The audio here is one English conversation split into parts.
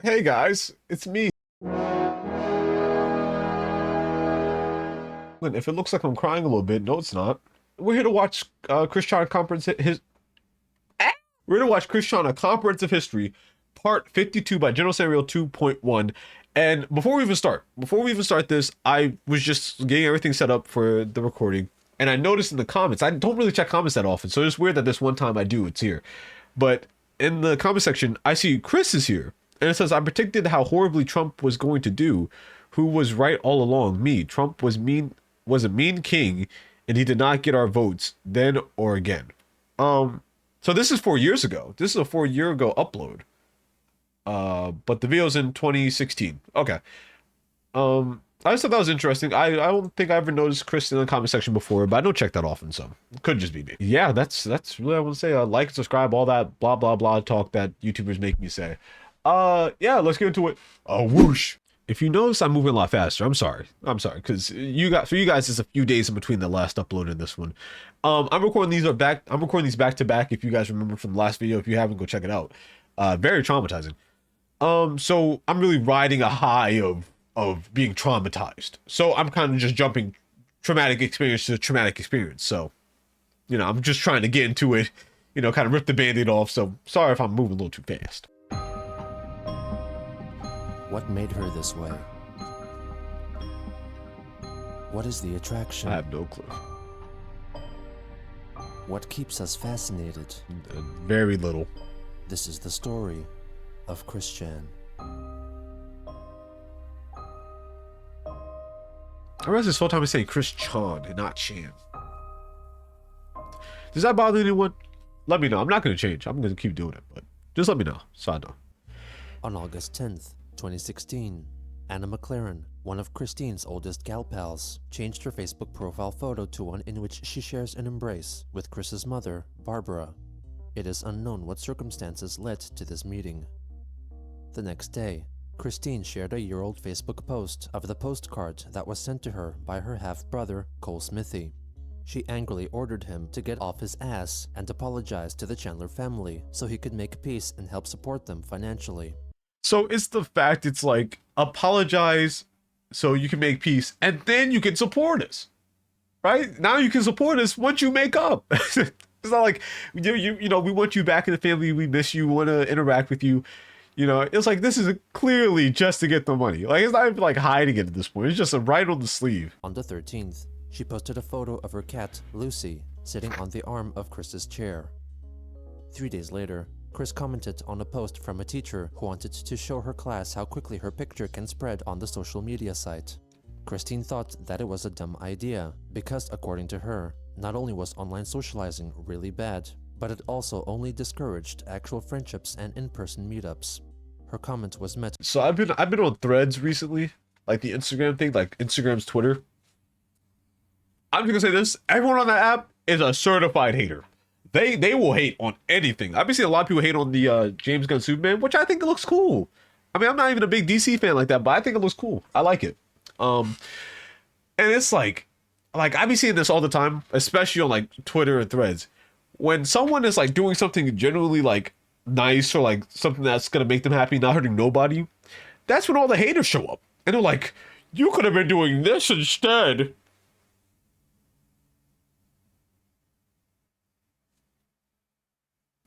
Hey guys, it's me. If it looks like I'm crying a little bit, no, it's not. We're here to watch Christian Conference his. We're here to watch Christian a Comprehensive History, Part 52 by General Saimir 2.1. And before we even start this, I was just getting everything set up for the recording, and I noticed in the comments, I don't really check comments that often, so it's weird that this one time I do, it's here. But in the comment section, I see Chris is here, and it says, I predicted how horribly Trump was going to do. Who was right all along? Me. Trump was a mean king, and he did not get our votes then or again. So this is 4 years ago. This is a 4 year ago upload. But the video's in 2016. Okay. I just thought that was interesting. I don't think I ever noticed Chris in the comment section before, but I don't check that often, so it could just be me. Yeah, that's really, I want to say. Like, subscribe, all that blah blah blah talk that YouTubers make me say. Yeah, let's get into it. Whoosh. If you notice I'm moving a lot faster, I'm sorry, because for you guys, it's a few days in between the last upload and this one. I'm recording these back to back. If you guys remember from the last video, if you haven't, go check it out. Very traumatizing. So I'm really riding a high of being traumatized. So I'm kind of just jumping traumatic experience to traumatic experience. So, I'm just trying to get into it, kind of rip the band-aid off. So sorry if I'm moving a little too fast. What made her this way? What is the attraction? I have no clue. What keeps us fascinated? Very little. This is the story of Christian. I realize this whole time I say Christian and not Chan. Does that bother anyone? Let me know. I'm not going to change. I'm going to keep doing it, but just let me know so I know. On August 10th, 2016, Anna McLaren, one of Christine's oldest gal pals, changed her Facebook profile photo to one in which she shares an embrace with Chris's mother, Barbara. It is unknown what circumstances led to this meeting. The next day, Christine shared a year-old Facebook post of the postcard that was sent to her by her half-brother, Cole Smithy. She angrily ordered him to get off his ass and apologize to the Chandler family so he could make peace and help support them financially. So it's the fact it's like, apologize so you can make peace and then you can support us, right? Now you can support us once you make up. It's not like, we want you back in the family, we miss you, we want to interact with you. It's like, this is clearly just to get the money. Like, it's not even like hiding it at this point. It's just a right on the sleeve. On the 13th, she posted a photo of her cat, Lucy, sitting on the arm of Chris's chair. 3 days later, Chris commented on a post from a teacher who wanted to show her class how quickly her picture can spread on the social media site. Christine thought that it was a dumb idea because, according to her, not only was online socializing really bad, but it also only discouraged actual friendships and in-person meetups. Her comment was met. So I've been on Threads recently, like the Instagram thing, like Instagram's Twitter. I'm just gonna say this: everyone on that app is a certified hater. They will hate on anything. I've been seeing a lot of people hate on the James Gunn Superman, which I think it looks cool. I mean, I'm not even a big DC fan like that, but I think it looks cool. I like it. And it's like I've been seeing this all the time, especially on like Twitter and Threads. When someone is like doing something generally like nice or like something that's gonna make them happy, not hurting nobody, that's when all the haters show up. And they're like, you could have been doing this instead.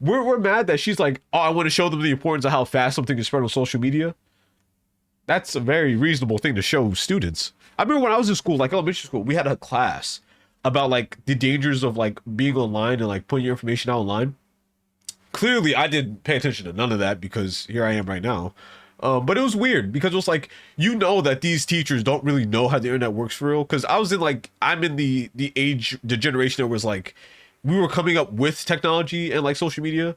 We're mad that she's like, oh, I want to show them the importance of how fast something is spread on social media. That's a very reasonable thing to show students. I remember when I was in school, like elementary school, we had a class about like the dangers of like being online and like putting your information out online. Clearly, I didn't pay attention to none of that because here I am right now. But it was weird because it was like, that these teachers don't really know how the internet works for real. Because I'm in the generation that was like, we were coming up with technology and like social media.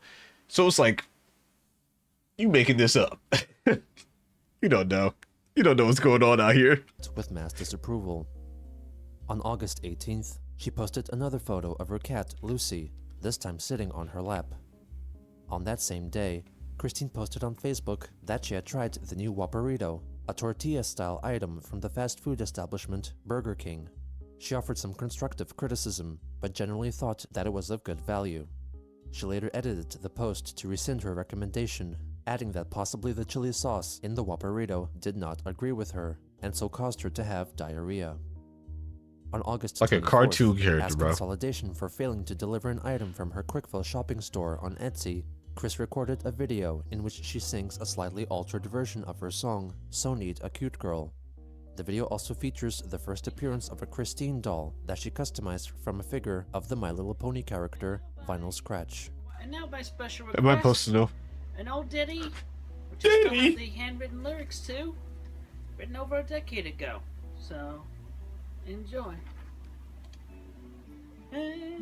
So it's like, you making this up. You don't know. You don't know what's going on out here. With mass disapproval. On August 18th, she posted another photo of her cat, Lucy, this time sitting on her lap. On that same day, Christine posted on Facebook that she had tried the new Whopperito, a tortilla-style item from the fast food establishment Burger King. She offered some constructive criticism, but generally thought that it was of good value. She later edited the post to rescind her recommendation adding that possibly the chili sauce in the Whopperito did not agree with her, and so caused her to have diarrhea. On August Like a 24th, cartoon character, as bro. consolidation for failing to deliver an item from her Quickfill shopping store on Etsy, Chris recorded a video in which she sings a slightly altered version of her song, So Need a Cute Girl. The video also features the first appearance of a Christine doll that she customized from a figure of the My Little Pony character, Vinyl Scratch. And now by special Am I request, supposed to know? an old ditty, which I still have the handwritten lyrics to, written over a decade ago. So, enjoy. Hey,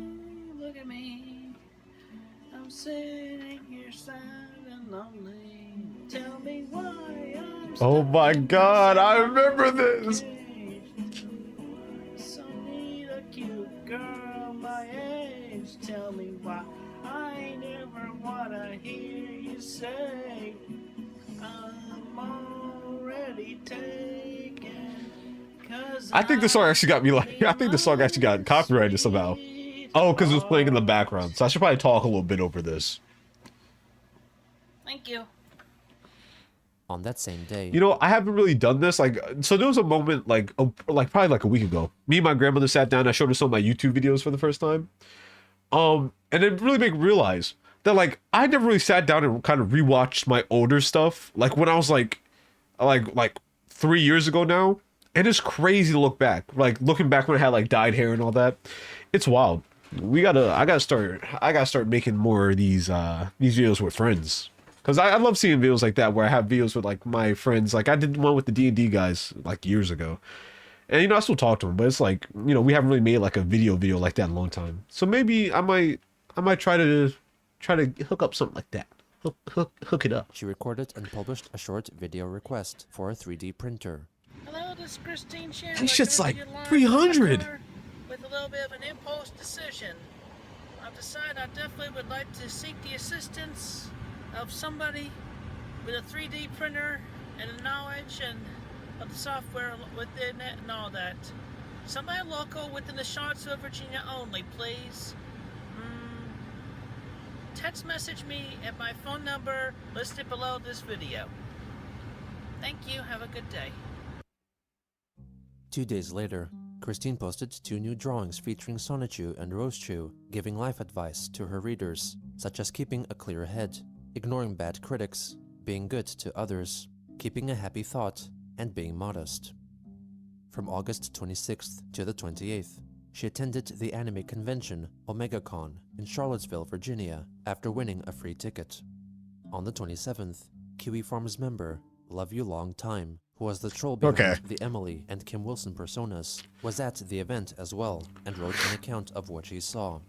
look at me. I'm sitting here sad and lonely. Tell me why I'm Oh stuck my in god, this I remember this! cage. So need a cute girl my age. Tell me why I never wanna hear you say I'm already taken. 'Cause I think the song actually got me like, I think the song actually got copyrighted somehow. Oh, because it was playing in the background. So I should probably talk a little bit over this. Thank you. On that same day, You know, I haven't really done this. Like, so there was a moment, like probably like a week ago. Me and my grandmother sat down. I showed her some of my YouTube videos for the first time. And it really made me realize that, like, I never really sat down and kind of rewatched my older stuff. Like when I was like 3 years ago now. And it's crazy to look back. Like looking back when I had like dyed hair and all that. It's wild. I gotta start making more of these videos with friends. Cause I love seeing videos like that where I have videos with like my friends. Like I did one with the D&D guys like years ago. And you know, I still talk to them, but it's like, you know, we haven't really made like a video like that in a long time. So maybe I might try to hook up something like that. Hook it up. she recorded and published a short video request for a 3D printer. Hello, this is Christine Shannon. This shit's like With a 300. little bit of an impulse decision. I've decided I definitely would like to seek the assistance of somebody with a 3D printer and a knowledge and of the software within it and all that. Somebody local within the Charlottesville, Virginia only, please. Text message me at my phone number listed below this video. Thank you. Have a good day. 2 days later, Christine posted 2 new drawings featuring Sonichu and Rosechu giving life advice to her readers, such as keeping a clear head, ignoring bad critics, being good to others, keeping a happy thought, and being modest. From August 26th to the 28th, she attended the anime convention OmegaCon in Charlottesville, Virginia, after winning a free ticket. On the 27th, Kiwi Farms member Love You Long Time, who was the troll behind the Emily and Kim Wilson personas, was at the event as well and wrote an account of what she saw.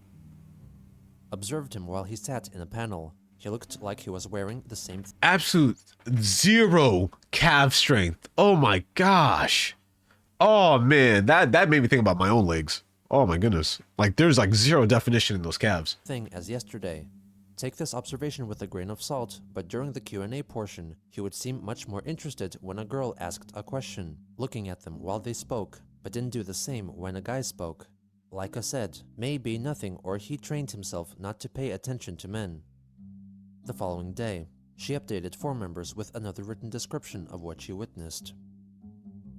Observed him while he sat in a panel. He looked like he was wearing the same Absolute zero calf strength. Oh my gosh. Oh man, that made me think about my own legs. Oh my goodness. Like there's like zero definition in those calves. thing as yesterday. Take this observation with a grain of salt, but during the Q&A portion, he would seem much more interested when a girl asked a question, looking at them while they spoke, but didn't do the same when a guy spoke. Like I said, may be nothing or he trained himself not to pay attention to men. The following day, she updated 4 members with another written description of what she witnessed.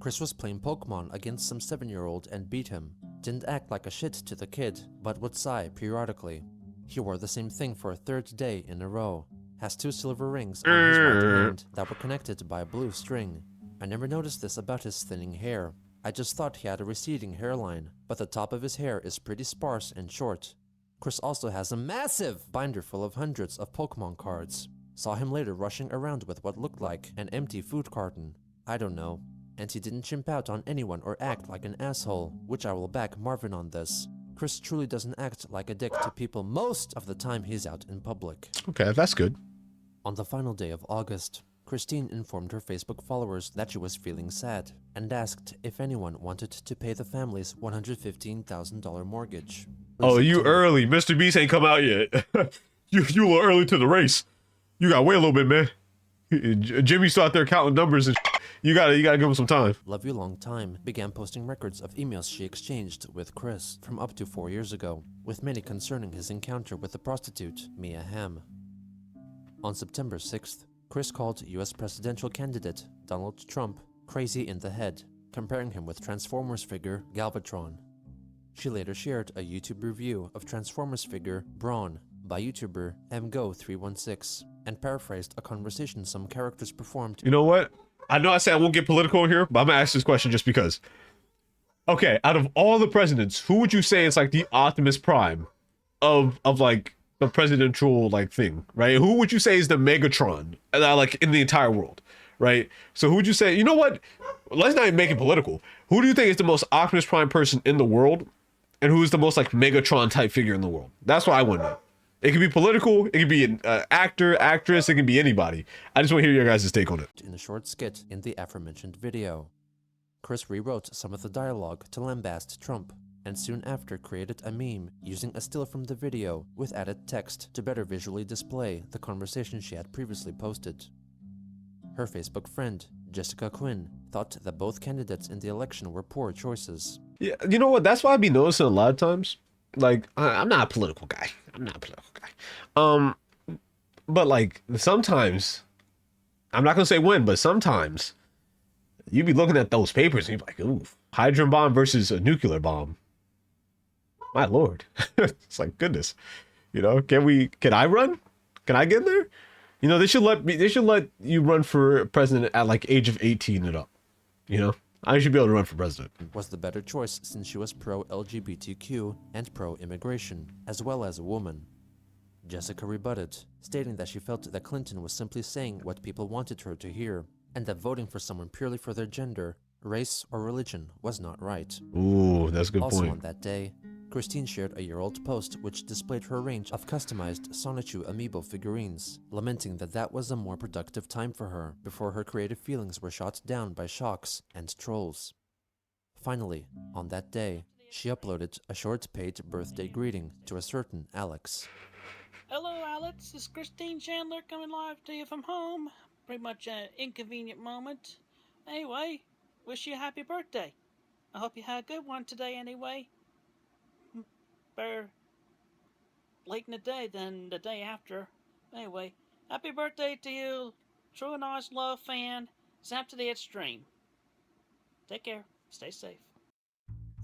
Chris was playing Pokemon against some 7-year-old and beat him. Didn't act like a shit to the kid, but would sigh periodically. He wore the same thing for a 3rd day in a row. Has 2 silver rings on his right hand that were connected by a blue string. I never noticed this about his thinning hair. I just thought he had a receding hairline, but the top of his hair is pretty sparse and short. Chris also has a massive binder full of hundreds of Pokemon cards. Saw him later rushing around with what looked like an empty food carton. I don't know. And he didn't chimp out on anyone or act like an asshole, which I will back Marvin on this. Chris truly doesn't act like a dick to people most of the time he's out in public. Okay, that's good. On the final day of August, Christine informed her Facebook followers that she was feeling sad and asked if anyone wanted to pay the family's $115,000 mortgage. Oh, you early. Mr. Beast ain't come out yet. you a little early to the race. You gotta wait a little bit, man. Jimmy's still out there counting numbers and you gotta give him some time. Love You Long Time began posting records of emails she exchanged with Chris from up to 4 years ago, with many concerning his encounter with the prostitute, Mia Hamm. On September 6th, Chris called US presidential candidate Donald Trump crazy in the head, comparing him with Transformers figure Galvatron. She later shared a YouTube review of Transformers figure Brawn by YouTuber MGO316 and paraphrased a conversation some characters performed. You know what? I know I said I won't get political here, but I'm gonna ask this question just because. Okay, out of all the presidents, who would you say is like the Optimus Prime of like the presidential like thing, right? Who would you say is the Megatron like in the entire world, right? So who would you say? You know what? Let's not even make it political. Who do you think is the most Optimus Prime person in the world, and who is the most like Megatron type figure in the world? That's what I want to know. It could be political. It could be an actor, actress. It can be anybody. I just want to hear your guys' take on it. In a short skit in the aforementioned video, Chris rewrote some of the dialogue to lambast Trump, and soon after created a meme using a still from the video with added text to better visually display the conversation she had previously posted. Her Facebook friend, Jessica Quinn, thought that both candidates in the election were poor choices. Yeah, you know what? That's why I be noticing a lot of times. Like, I'm not a political guy. But like sometimes, I'm not gonna say when, but sometimes you be looking at those papers and you're like, ooh, hydrogen bomb versus a nuclear bomb. My lord. It's like, goodness. You know, can I run? Can I get there? You know, they should let you run for president at like age of 18 and up. You know, I should be able to run for president. Was the better choice since she was pro-LGBTQ and pro-immigration, as well as a woman. Jessica rebutted, stating that she felt that Clinton was simply saying what people wanted her to hear, and that voting for someone purely for their gender, race, or religion was not right. Ooh, that's a good Also point. on that day, Christine shared a year-old post which displayed her range of customized Sonichu amiibo figurines, lamenting that that was a more productive time for her before her creative feelings were shot down by shocks and trolls. Finally, on that day, she uploaded a short paid birthday greeting to a certain Alex. Hello, Alex. This is Christine Chandler coming live to you from home. Pretty much an inconvenient moment. Anyway, wish you a happy birthday. I hope you had a good one today anyway. Better late in the day than the day after. Anyway, happy birthday to you, true and honest love fan. Snap to the extreme. Take care. Stay safe.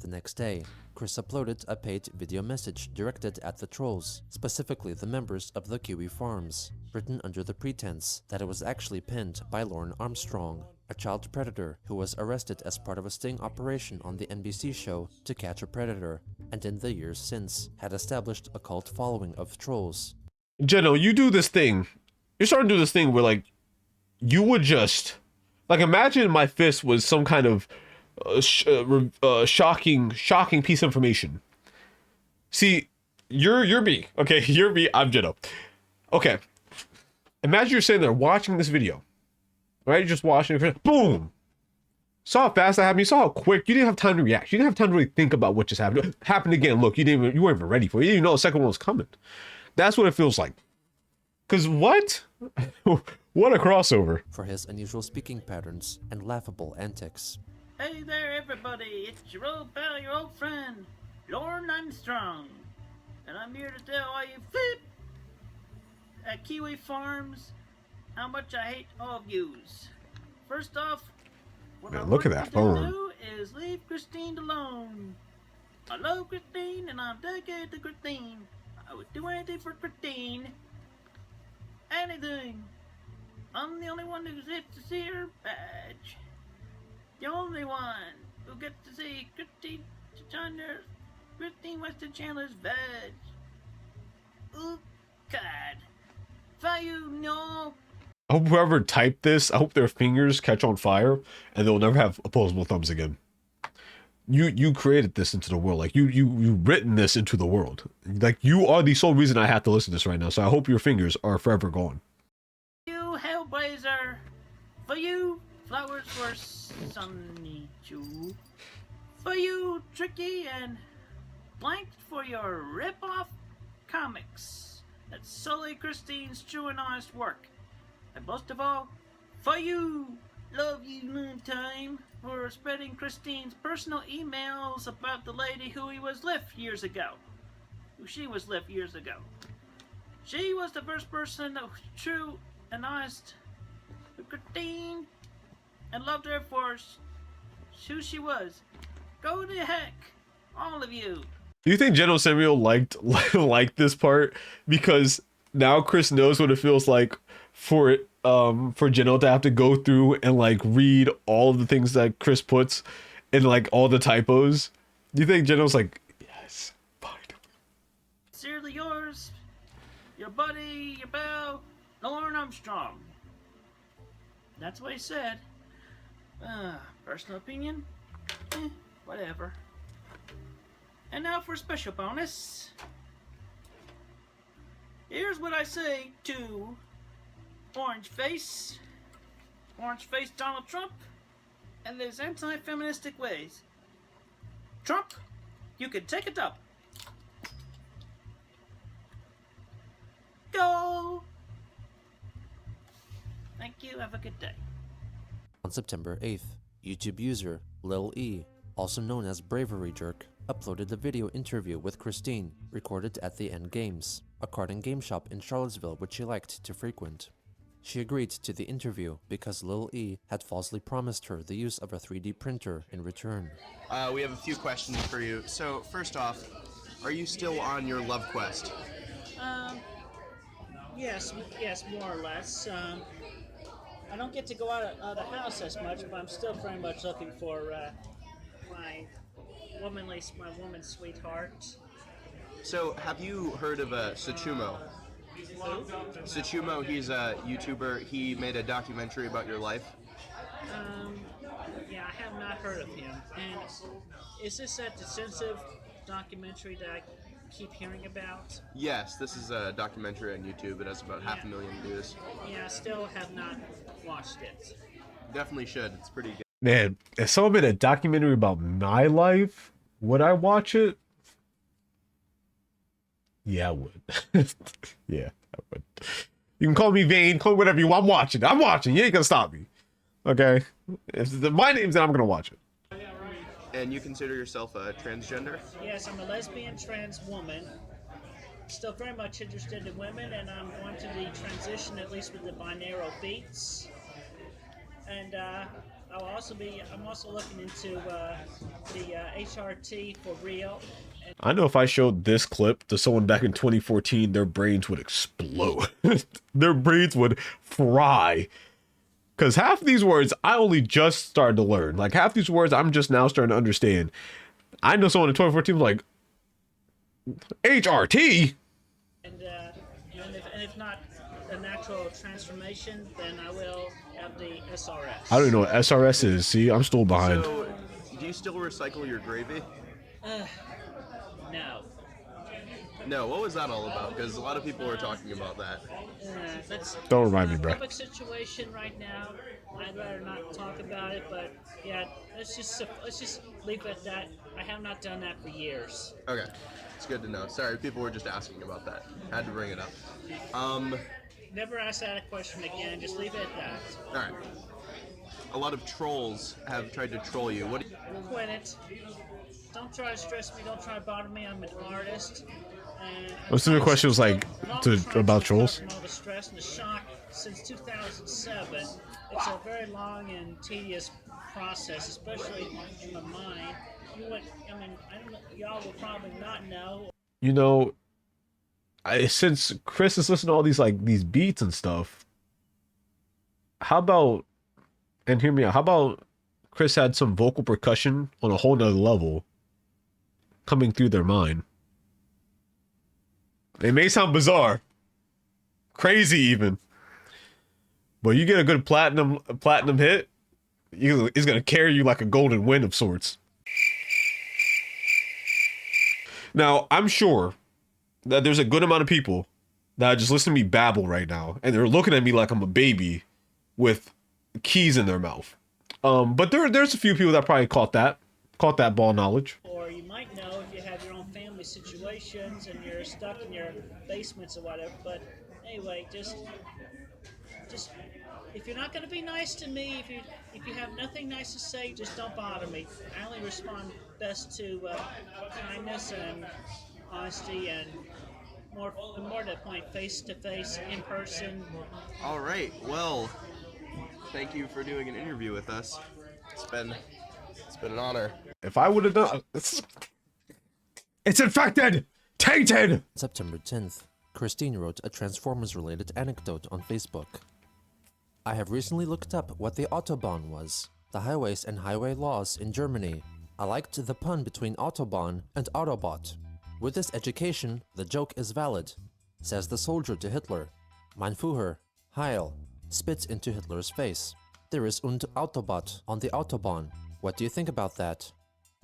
The next day, Chris uploaded a paid video message directed at the trolls, specifically the members of the Kiwi Farms, written under the pretense that it was actually penned by Lauren Armstrong, a child predator who was arrested as part of a sting operation on the NBC show To Catch a Predator, and in the years since had established a cult following of trolls. Jenno, you do this thing. You're starting to do this thing where like you would just like imagine my fist was some kind of shocking piece of information. See, you're me, okay? You're me. I'm Jenno. Okay, imagine you're sitting there watching this video, right? You're just watching it. Boom. Saw how fast that happened. You saw how quick. You didn't have time to react. You didn't have time to really think about what just happened. It happened again. Look, you weren't even ready for it. You didn't even know the second one was coming. That's what it feels like. Cause what? What a crossover. For his unusual speaking patterns and laughable antics. Hey there, everybody. It's your old pal, your old friend, Lauren Armstrong. And I'm here to tell all you flip at Kiwi Farms how much I hate all of yous. First off, what Man, I look at want that you to phone. do is leave Christine alone. I love Christine and I'm dedicated to Christine. I would do anything for Christine. Anything. I'm the only one who gets to see her badge. The only one who gets to see Christine Weston Chandler's badge. Oh, God. Value, no. I hope whoever typed this, I hope their fingers catch on fire and they'll never have opposable thumbs again. You created this into the world. Like you written this into the world. Like you are the sole reason I have to listen to this right now. So I hope your fingers are forever gone. You Hellblazer. For you, flowers for Sunny Chew. For you, Tricky and Blank for your rip-off comics. That's solely Christine's true and honest work. And most of all, for you, love you long time, for spreading Christine's personal emails about the lady who he was left years ago. Who she was left years ago. She was the first person that was true and honest with Christine and loved her for who she was. Go to heck, all of you. Do you think General Samuel liked this part because now Chris knows what it feels like for General to have to go through and like read all of the things that Chris puts and like all the typos? Do you think General's like, yes, fine. Sincerely yours, your buddy, your pal, Lauren Armstrong. That's what he said. Personal opinion? Whatever. And now for a special bonus. Here's what I say to Orange Face Donald Trump, and his anti-feministic ways. Trump, you can take it up. Go! Thank you, have a good day. On September 8th, YouTube user Lil E, also known as Bravery Jerk, uploaded a video interview with Christine, recorded at the End Games, a card and game shop in Charlottesville which she liked to frequent. She agreed to the interview because Lil E had falsely promised her the use of a 3D printer in return. We have a few questions for you. So, first off, are you still on your love quest? Yes, more or less. I don't get to go out of the house as much, but I'm still very much looking for my woman sweetheart. So, have you heard of Sachumo? Who? Sachumo, he's a YouTuber. He made a documentary about your life. Yeah, I have not heard of him. And is this that sensitive documentary that I keep hearing about? Yes, this is a documentary on YouTube. It has about 500,000 views. Yeah, I still have not watched it. Definitely should. It's pretty good. Man, if someone made a documentary about my life, would I watch it? Yeah, I would. Yeah, I would. You can call me vain, call me whatever you want. I'm watching. I'm watching. You ain't gonna stop me. Okay? If my name's then I'm gonna watch it. And you consider yourself a transgender? Yes, I'm a lesbian trans woman. Still very much interested in women, and I'm going to the transition, at least with the binaural beats. And I'm also looking into the HRT for real. I know if I showed this clip to someone back in 2014, their brains would explode. Their brains would fry. Because half of these words I only just started to learn. Like half these words I'm just now starting to understand. I know someone in 2014 was like, HRT? And if not a natural transformation, then I will have the SRS. I don't even know what SRS is. See, I'm still behind. So, do you still recycle your gravy? No. No, what was that all about? Because a lot of people were talking about that. That's Don't remind me, bro. Public situation right now. I'd rather not talk about it, but yeah, let's just leave it at that. I have not done that for years. Okay, it's good to know. Sorry, people were just asking about that. Had to bring it up. Never ask that a question again. Just leave it at that. All right. A lot of trolls have tried to troll you. What? Quit it. Don't try to stress me. Don't try to bother me. I'm an artist. And Most of the question was like about trolls. All the stress and the shock since 2007. It's a very long and tedious process, especially in my mind. Y'all will probably not know. You know, since Chris is listening to all these beats and stuff, how about, and hear me out, how about Chris had some vocal percussion on a whole nother level coming through their mind? It may sound bizarre, crazy even, but you get a good platinum hit, it's gonna carry you like a golden wind of sorts. Now, I'm sure that there's a good amount of people that just listen to me babble right now, and they're looking at me like I'm a baby with keys in their mouth. But there's a few people that probably caught that ball knowledge. Or you might know if you have your own family situations and you're stuck in your basements or whatever. But anyway, just if you're not going to be nice to me, if you have nothing nice to say, just don't bother me. I only respond best to kindness and honesty and more to the point, face to face, in person. All right. Well, thank you for doing an interview with us. It's been an honor. If I would have done, it's infected, tainted. September 10th, Christine wrote a Transformers-related anecdote on Facebook. I have recently looked up what the Autobahn was, the highways and highway laws in Germany. I liked the pun between Autobahn and Autobot. With this education, the joke is valid, says the soldier to Hitler. Mein Führer, Heil, spits into Hitler's face. There is und Autobot on the Autobahn. What do you think about that?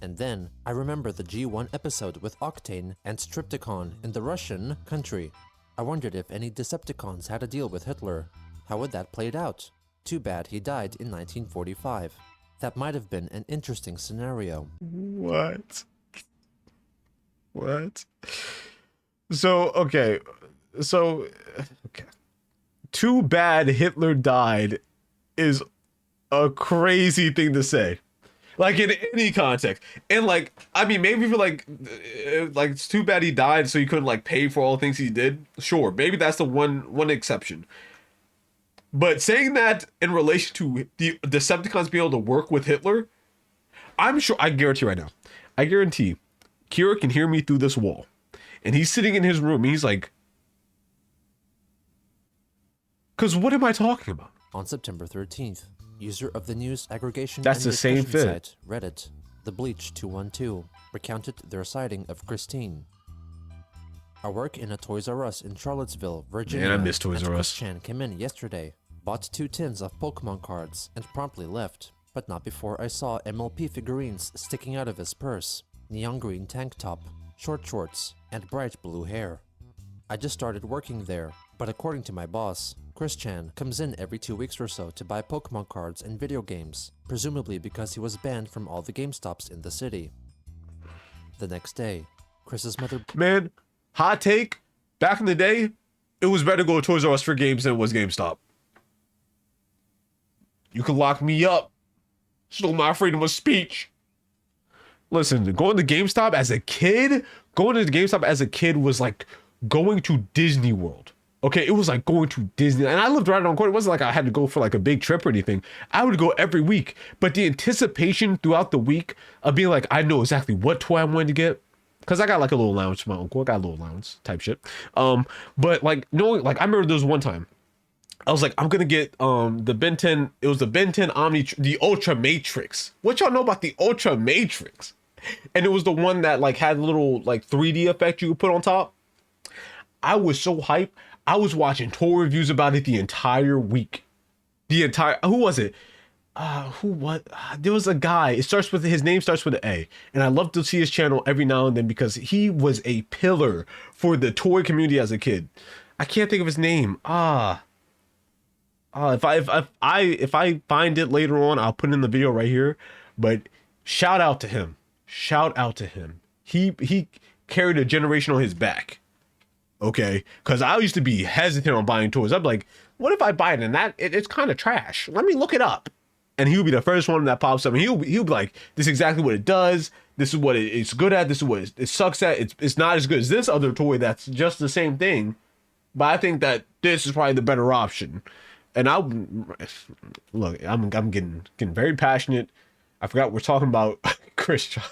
And then, I remember the G1 episode with Octane and Stripticon in the Russian country. I wondered if any Decepticons had a deal with Hitler. How would that played out? Too bad he died in 1945. That might have been an interesting scenario. What? Okay. Too bad Hitler died is a crazy thing to say. Like, in any context. And, like, I mean, maybe if you're like, it's too bad he died so you couldn't, like, pay for all the things he did. Sure, maybe that's the one exception. But saying that in relation to the Decepticons being able to work with Hitler, I'm sure, I guarantee right now, Kira can hear me through this wall. And he's sitting in his room and he's like, because what am I talking about? On September 13th, user of the news aggregation That's and the same discussion fit. site Reddit, The Bleach 212, recounted their sighting of Christine. I work in a Toys R Us in Charlottesville, Virginia. Man, I miss Toys R Us. Chris Chan came in yesterday, bought 2 tins of Pokemon cards, and promptly left. But not before I saw MLP figurines sticking out of his purse, neon green tank top, short shorts, and bright blue hair. I just started working there, but according to my boss, Chris Chan comes in every 2 weeks or so to buy Pokemon cards and video games, presumably because he was banned from all the GameStops in the city. The next day, Chris's mother... Man, hot take, back in the day, it was better to go to Toys R Us for games than it was GameStop. You could lock me up. Stole my freedom of speech. Listen, going to GameStop as a kid was like going to Disney World. Okay, it was like going to Disney. And I lived right on the corner. It wasn't like I had to go for like a big trip or anything. I would go every week. But the anticipation throughout the week of being like, I know exactly what toy I'm going to get. Because I got like a little allowance from my uncle. I got a little allowance type shit. But like, knowing, like, I remember there was one time. I was like, I'm gonna get the Ben 10. It was the Ben 10 Omni, the Ultra Matrix. What y'all know about the Ultra Matrix? And it was the one that like had a little like 3D effect you could put on top. I was so hyped. I was watching toy reviews about it the entire week. Who was it? There was a guy. His name starts with an A, and I love to see his channel every now and then because he was a pillar for the toy community as a kid. I can't think of his name. If I find it later on, I'll put it in the video right here. But shout out to him. He carried a generation on his back. Okay, because I used to be hesitant on buying toys. I'd be like, what if I buy it and it's kind of trash? Let me look it up. And he'll be the first one that pops up, and he'll be like, this is exactly what it does. This is what it's good at. This is what it sucks at. It's not as good as this other toy that's just the same thing. But I think that this is probably the better option. And I'm getting very passionate. I forgot we're talking about Christian.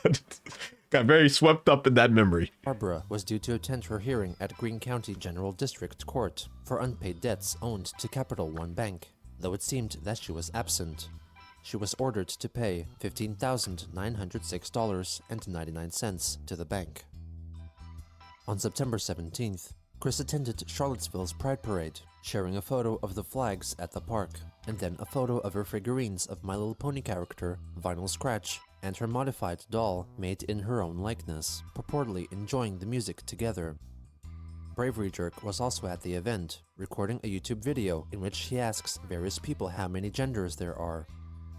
Got very swept up in that memory. Barbara was due to attend her hearing at Greene County General District Court for unpaid debts owed to Capital One Bank, though it seemed that she was absent. She was ordered to pay $15,906.99 to the bank. On September 17th, Chris attended Charlottesville's Pride Parade, sharing a photo of the flags at the park, and then a photo of her figurines of My Little Pony character, Vinyl Scratch, and her modified doll made in her own likeness, purportedly enjoying the music together. Bravery Jerk was also at the event, recording a YouTube video in which he asks various people how many genders there are.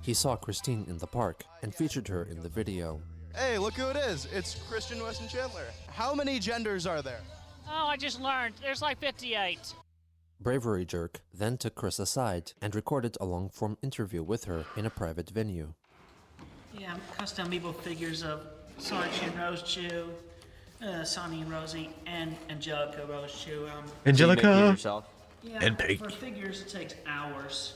He saw Christine in the park and featured her in the video. Hey, look who it is. It's Christian Weston Chandler. How many genders are there? Oh, I just learned. There's like 58. Bravery Jerk then took Chris aside and recorded a long-form interview with her in a private venue. Yeah, custom Amiibo figures of Sarge and Rose Chew, Sonny and Rosie, and Angelica Rose Chew. Angelica Yeah, and Paige. for figures it takes hours.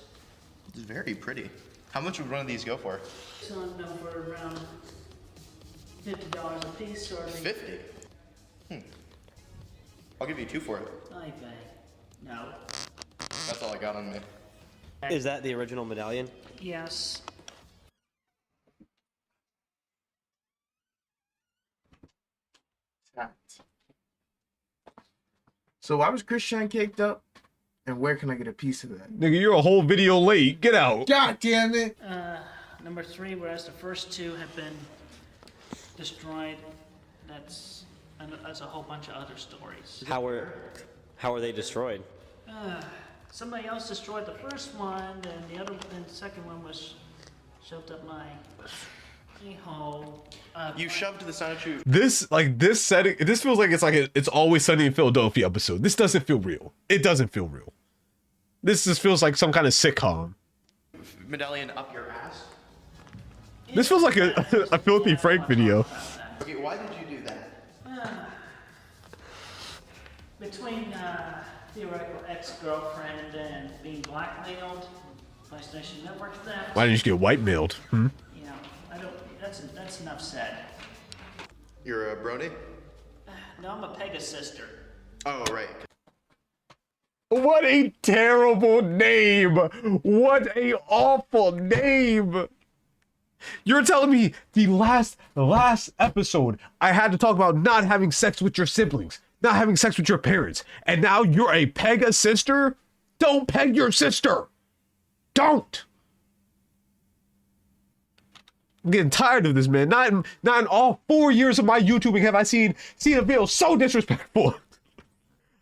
It's very pretty. How much would one of these go for? Selling them for around $50 a piece, or 50. I'll give you 2 for it. I bet. No. That's all I got on me. Is that the original medallion? Yes. So why was Christian caked up? And where can I get a piece of that? Nigga, you're a whole video late. Get out. God damn it! Number 3, whereas the first 2 have been destroyed. That's a whole bunch of other stories. How were they destroyed? Somebody else destroyed the first one, and the second one was shoved up my hole. You shoved the statue. This setting, this feels like it's Always Sunny in Philadelphia episode. This doesn't feel real. It doesn't feel real. This just feels like some kind of sitcom. Medallion up your ass? This feels like a Filthy Frank video. Okay, why did you do that? Between theoretical ex-girlfriend and being blackmailed, PlayStation Network theft. Why didn't you get white-mailed? You know, I don't. That's enough said. You're a Brody? No, I'm a Pegasus sister. Oh, right. What a terrible name! What a awful name! You're telling me the last episode I had to talk about not having sex with your siblings, not having sex with your parents, and now you're a Pega sister? Don't peg your sister! Don't! I'm getting tired of this, man. Not in all 4 years of my YouTubing have I seen a video so disrespectful.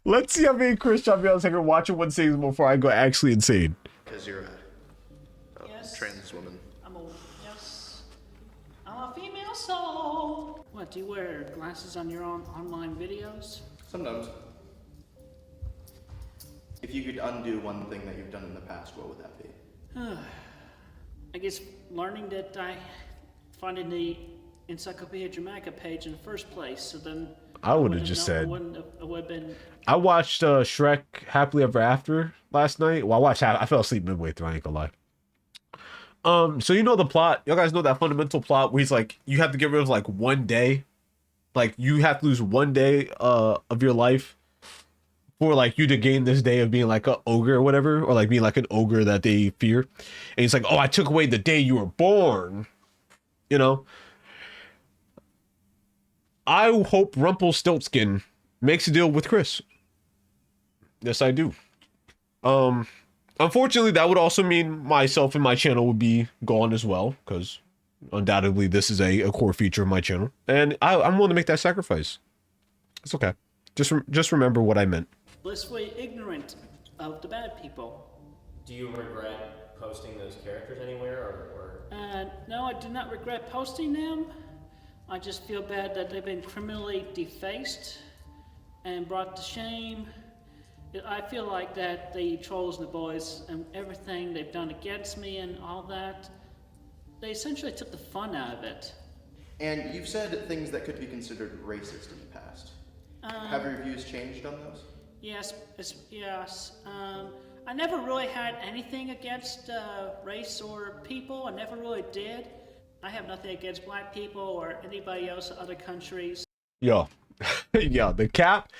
Let's see how many Christian videos I can watch in one season before I go actually insane. Because you're a Yes. trans woman. I'm a female soul. What, do you wear glasses on your own online videos? Sometimes. If you could undo one thing that you've done in the past, what would that be? I guess learning that I finding the Encyclopedia Dramatica page in the first place, so then I would have just said. I would have been. I watched Shrek Happily Ever After last night. Well, I fell asleep midway through, I ain't gonna lie. So you know the plot. You guys know that fundamental plot where he's like, you have to get rid of like one day. Like you have to lose one day of your life for like you to gain this day of being like an ogre or whatever, or like being like an ogre that they fear. And he's like, oh, I took away the day you were born. You know? I hope Rumpelstiltskin makes a deal with Chris. Yes, I do. Unfortunately, that would also mean myself and my channel would be gone as well, because undoubtedly this is a core feature of my channel, and I'm willing to make that sacrifice. It's okay. Just remember what I meant. Blissfully ignorant of the bad people. Do you regret posting those characters anywhere, or? No, I do not regret posting them. I just feel bad that they've been criminally defaced and brought to shame. I feel like that the trolls and the boys and everything they've done against me and all that, they essentially took the fun out of it. And you've said things that could be considered racist in the past. Have your views changed on those? Yes. I never really had anything against race or people. I never really did. I have nothing against black people or anybody else in other countries. Yo, yeah, the cap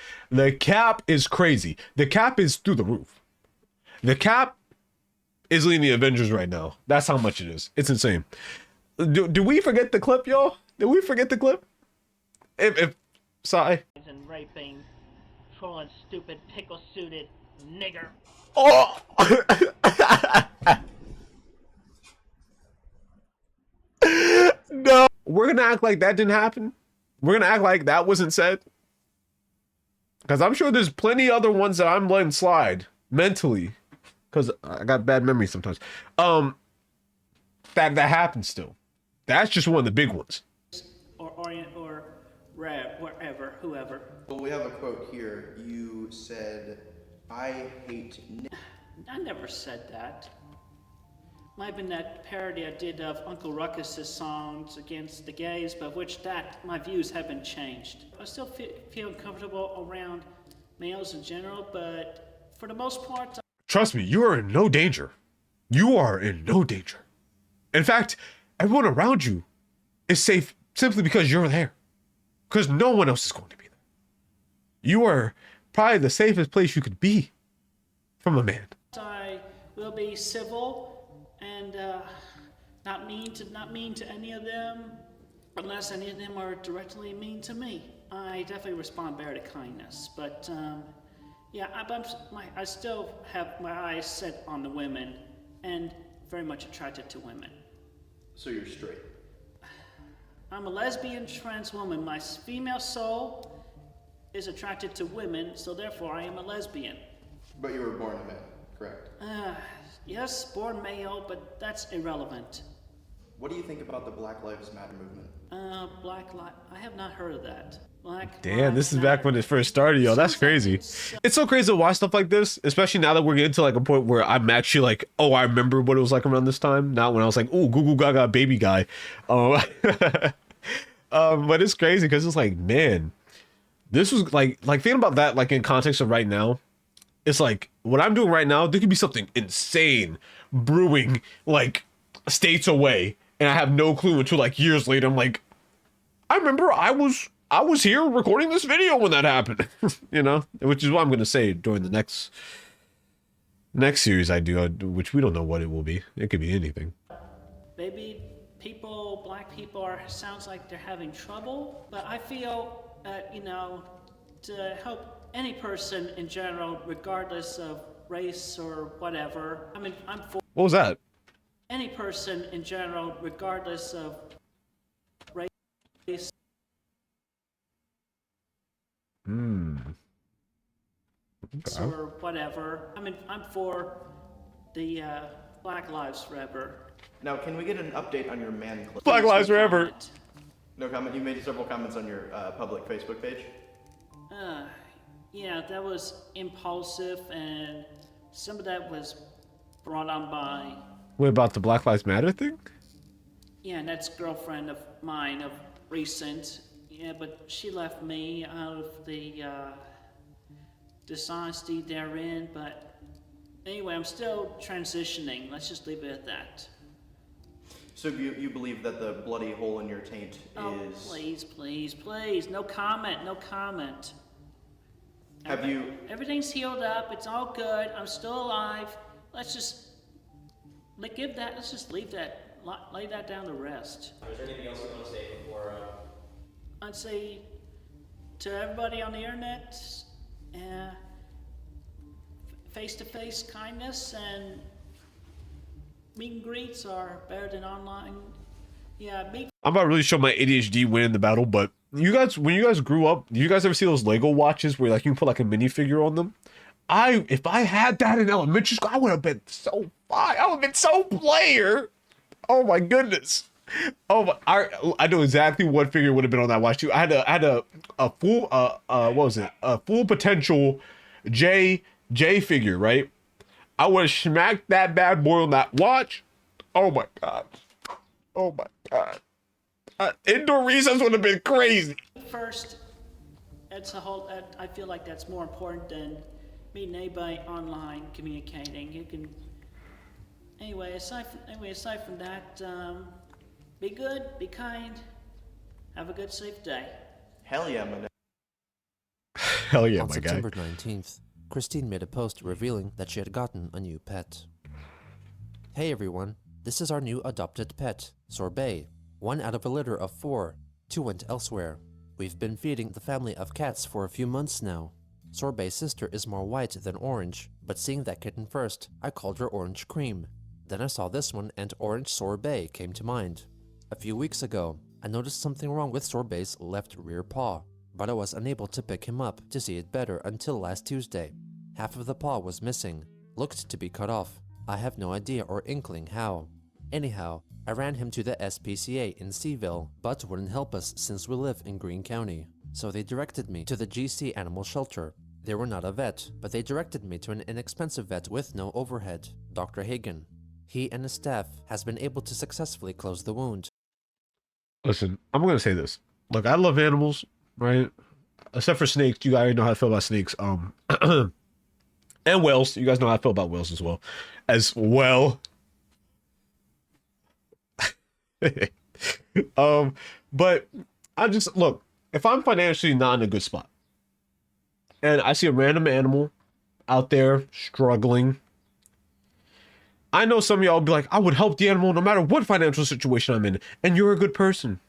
is crazy. The cap is through the roof. The cap is leading the Avengers right now. That's how much it is. It's insane. Do we forget the clip, y'all? Did we forget the clip? If sorry. And raping, trolling stupid pickle-suited nigger. Oh! No. We're gonna act like that didn't happen. We're gonna act like that wasn't said. Because I'm sure there's plenty other ones that I'm letting slide mentally. Because I got bad memories sometimes. That happens still. That's just one of the big ones. Or Orient or Rev, wherever, whoever. Well, we have a quote here. You said, I hate I never said that. Might have been that parody I did of Uncle Ruckus's songs against the gays, but my views haven't changed. I still feel comfortable around males in general, but for the most part... Trust me, you are in no danger. you are in no danger. In fact, everyone around you is safe simply because you're there. Because no one else is going to be there. You are probably the safest place you could be from a man. I will be civil and not mean to any of them, unless any of them are directly mean to me. I definitely respond better to kindness, but yeah, I still have my eyes set on the women and very much attracted to women. So you're straight. I'm a lesbian trans woman. My female soul is attracted to women, so therefore I am a lesbian. But you were born a man, correct? Yes, born male, but that's irrelevant. What do you think about the Black Lives Matter movement? I have not heard of that. Damn, this is back when it first started, yo. That's crazy. It's so crazy to watch stuff like this, especially now that we're getting to like a point where I'm actually like, oh, I remember what it was like around this time. Not when I was like, oh, Goo Goo Gaga baby guy. But it's crazy because it's like, man, this was like thinking about that like in context of right now. It's like what I'm doing right now, there could be something insane brewing like states away, and I have no clue until like years later. I'm like, I remember I was here recording this video when that happened, you know, which is what I'm going to say during the next series I do, which we don't know what it will be. It could be anything. Maybe black people sounds like they're having trouble, but I feel, to help any person in general, regardless of race or whatever. I mean, I'm for What was that? any person in general, regardless of race. Okay. Or whatever. I mean, I'm for the Black Lives Forever. Now, can we get an update on your man clip? Black Lives No Forever. comment. No comment. You made several comments on your public Facebook page. Yeah, that was impulsive, and some of that was brought on by, What about the Black Lives Matter thing? yeah, and that's girlfriend of mine of recent. Yeah, but she left me out of the dishonesty therein. But anyway, I'm still transitioning. Let's just leave it at that. So you believe that the bloody hole in your taint Oh, is... please. No comment. Have you... Everything's healed up. It's all good. I'm still alive. Let's just leave that, lay that down to rest. Is there anything else you want to say before? I'd say to everybody on the internet, face-to-face kindness and meet and greets are better than online. Yeah, I'm about to really show my ADHD win in the battle, but when you guys grew up, did you guys ever see those Lego watches where like you can put like a minifigure on them? If I had that in elementary school, I would have been so fine. I would have been so player. Oh my goodness. Oh my, I know exactly what figure would have been on that watch too. I had a full what was it? A full potential J figure, right? I would have smacked that bad boy on that watch. Oh my god. Indoor recess would have been crazy. first, I feel like that's more important than meeting anybody online, communicating. You can, anyway, aside from that, be good, be kind, have a good, safe day. Hell yeah, my Hell yeah, On my guy. September 19th, Christine made a post revealing that she had gotten a new pet. Hey everyone, this is our new adopted pet, Sorbet. One out of a litter of 4. 2 went elsewhere. We've been feeding the family of cats for a few months now. Sorbet's sister is more white than orange, but seeing that kitten first, I called her Orange Cream. Then I saw this one and Orange Sorbet came to mind. A few weeks ago, I noticed something wrong with Sorbet's left rear paw, but I was unable to pick him up to see it better until last Tuesday. Half of the paw was missing, looked to be cut off. I have no idea or inkling how. Anyhow, I ran him to the SPCA in Seaville, but wouldn't help us since we live in Greene County. So they directed me to the GC Animal Shelter. They were not a vet, but they directed me to an inexpensive vet with no overhead, Dr. Hagen. He and his staff has been able to successfully close the wound. Listen, I'm gonna say this. Look, I love animals, right? Except for snakes. You already know how I feel about snakes. And whales. You guys know how I feel about whales as well. But I just look, if I'm financially not in a good spot and I see a random animal out there struggling, I know some of y'all will be like, I would help the animal no matter what financial situation I'm in. And you're a good person.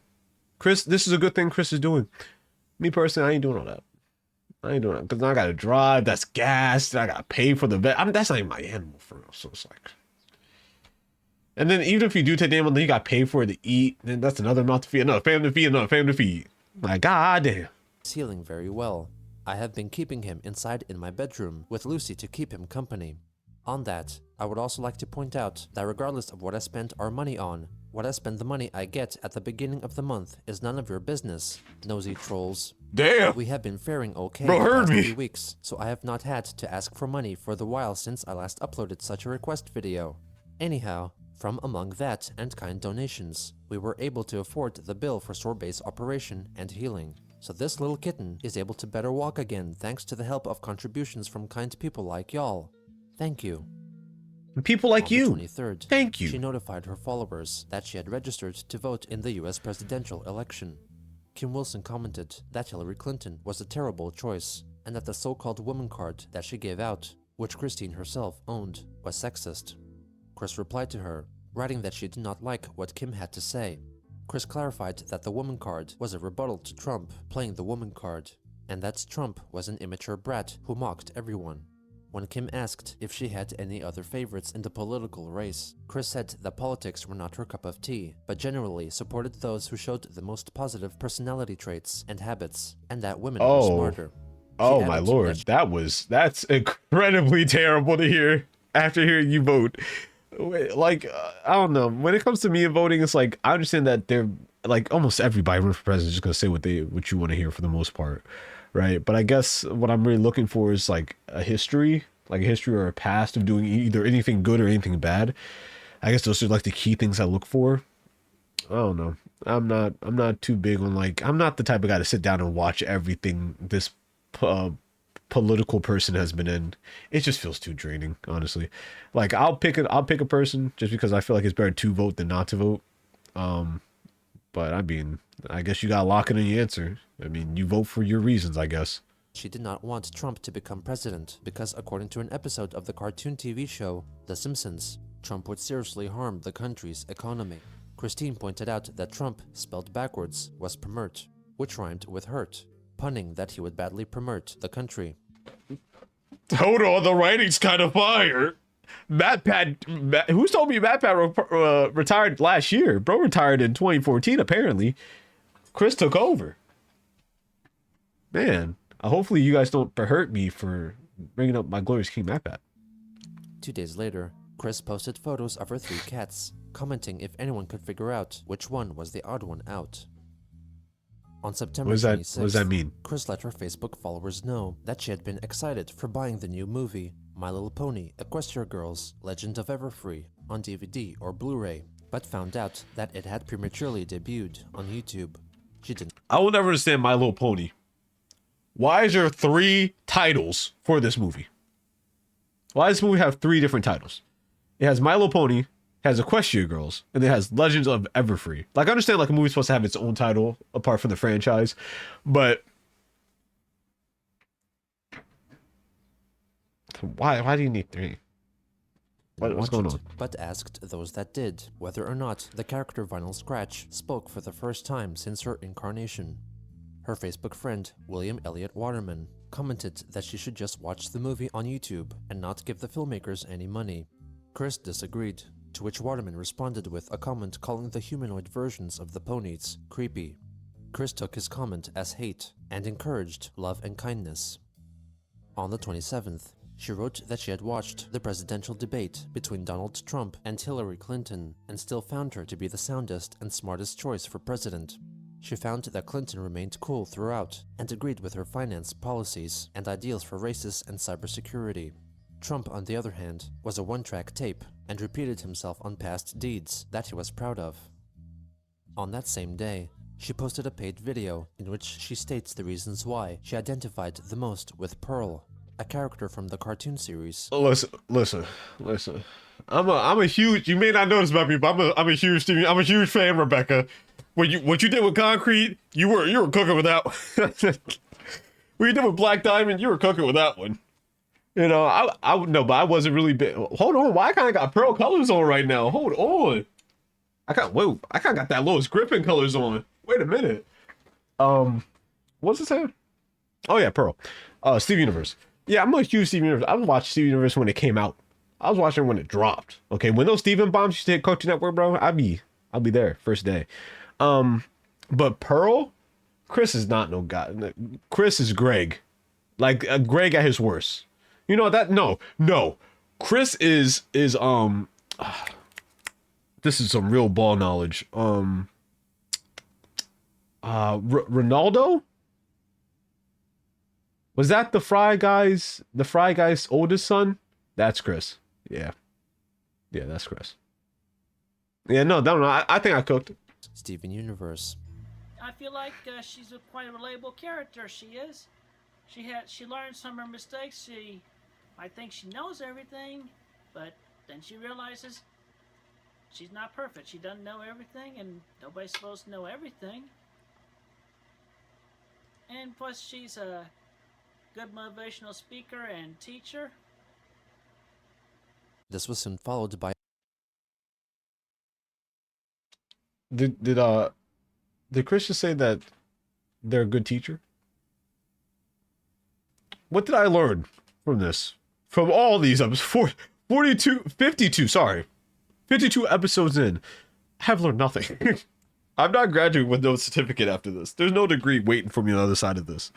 Chris, this is a good thing Chris is doing. Me personally, I ain't doing all that. I ain't doing that because I gotta drive. That's gas. I gotta pay for the vet. I mean, that's not even my animal for real. So it's like, and then even if you do take the animal, then you gotta pay for it to eat. Then that's another amount to feed. Another family to feed. Another family to feed. Like, goddamn. He's healing very well. I have been keeping him inside in my bedroom with Lucy to keep him company. On that, I would also like to point out that regardless of what I spent our money on, what I spend the money I get at the beginning of the month is none of your business, nosy trolls. Damn. We have been faring okay Bro, the heard past me. few weeks, so I have not had to ask for money for the while since I last uploaded such a request video. Anyhow, from among that and kind donations, we were able to afford the bill for sore base operation and healing. So this little kitten is able to better walk again thanks to the help of contributions from kind people like y'all. Thank you. People like On the you. 23rd, Thank you. she notified her followers that she had registered to vote in the US presidential election. Kim Wilson commented that Hillary Clinton was a terrible choice, and that the so-called woman card that she gave out, which Christine herself owned, was sexist. Chris replied to her, writing that she did not like what Kim had to say. Chris clarified that the woman card was a rebuttal to Trump playing the woman card, and that Trump was an immature brat who mocked everyone. When Kim asked if she had any other favorites in the political race, Chris said that politics were not her cup of tea, but generally supported those who showed the most positive personality traits and habits, and that women were smarter. She Oh my added lord, that's incredibly terrible to hear after hearing you vote. Like, I don't know. When it comes to me and voting, it's like I understand that they're like almost everybody running for president is just gonna say what you want to hear for the most part, right? But I guess what I'm really looking for is like a history or a past of doing either anything good or anything bad. I guess those are like the key things I look for. I don't know. I'm not too big on like, I'm not the type of guy to sit down and watch everything this political person has been in. It just feels too draining, honestly. Like I'll pick a person just because I feel like it's better to vote than not to vote. But I mean, I guess you gotta lock it in your answer. I mean, you vote for your reasons, I guess. she did not want Trump to become president because, according to an episode of the cartoon TV show The Simpsons, Trump would seriously harm the country's economy. Christine pointed out that Trump, spelled backwards, was permert, which rhymed with hurt, punning that he would badly permert the country. Hold on, the writing's kind of fire. Who's told me MatPat retired last year? Bro retired in 2014, apparently. Chris took over. Man, hopefully you guys don't hurt me for bringing up my glorious King MatPat. 2 days later, Chris posted photos of her 3 cats, commenting if anyone could figure out which one was the odd one out. On September 26th, What does that mean? Chris let her Facebook followers know that she had been excited for buying the new movie, My Little Pony: Equestria Girls, Legend of Everfree, on DVD or Blu-ray, but found out that it had prematurely debuted on YouTube. She didn't. I will never understand My Little Pony. Why is there 3 titles for this movie? Why does this movie have 3 different titles? It has My Little Pony, has Equestria Girls, and it has Legends of Everfree. Like, I understand like a movie's supposed to have its own title apart from the franchise, but why do you need 3? What's going on? But asked those that did whether or not the character Vinyl Scratch spoke for the first time since her incarnation. Her Facebook friend, William Elliott Waterman, commented that she should just watch the movie on YouTube and not give the filmmakers any money. Chris disagreed, to which Waterman responded with a comment calling the humanoid versions of the ponies creepy. Chris took his comment as hate and encouraged love and kindness. On the 27th, she wrote that she had watched the presidential debate between Donald Trump and Hillary Clinton and still found her to be the soundest and smartest choice for president. She found that Clinton remained cool throughout and agreed with her finance policies and ideals for races and cybersecurity. Trump, on the other hand, was a one-track tape and repeated himself on past deeds that he was proud of. On that same day, she posted a paid video in which she states the reasons why she identified the most with Pearl. a character from the cartoon series. Listen. I'm a huge. You may not notice about me, but I'm a huge fan, Rebecca. What you did with Concrete, you were cooking with that one. What you did with Black Diamond, you were cooking with that one. You know, I no, but I wasn't really big. Hold on, why I kind of got pearl colors on right now? Hold on. I kind of got that Lois Griffin colors on. Wait a minute. What's it saying? Oh yeah, Pearl. Steve Universe. Yeah, I'm a huge Steve Universe. I watched Steve Universe when it came out. I was watching when it dropped. Okay, when those Steven bombs used to hit Cartoon Network, bro, I'll be there first day. But Pearl, Chris is not no god. Chris is Greg, like Greg at his worst. You know that? No. Chris is this is some real ball knowledge. Ronaldo? Was that the Fry guy's oldest son? That's Chris. Yeah, that's Chris. Yeah, no, I think I cooked. Steven Universe. I feel like she's quite a relatable character. She is. She learns from her mistakes. I think she knows everything, but then she realizes she's not perfect. She doesn't know everything, and nobody's supposed to know everything. And plus, she's a good motivational speaker and teacher. This was soon followed by. Did Chris just say that they're a good teacher? What did I learn from this? From all these episodes, 52 episodes in, I have learned nothing. I'm not graduating with no certificate after this. There's no degree waiting for me on the other side of this.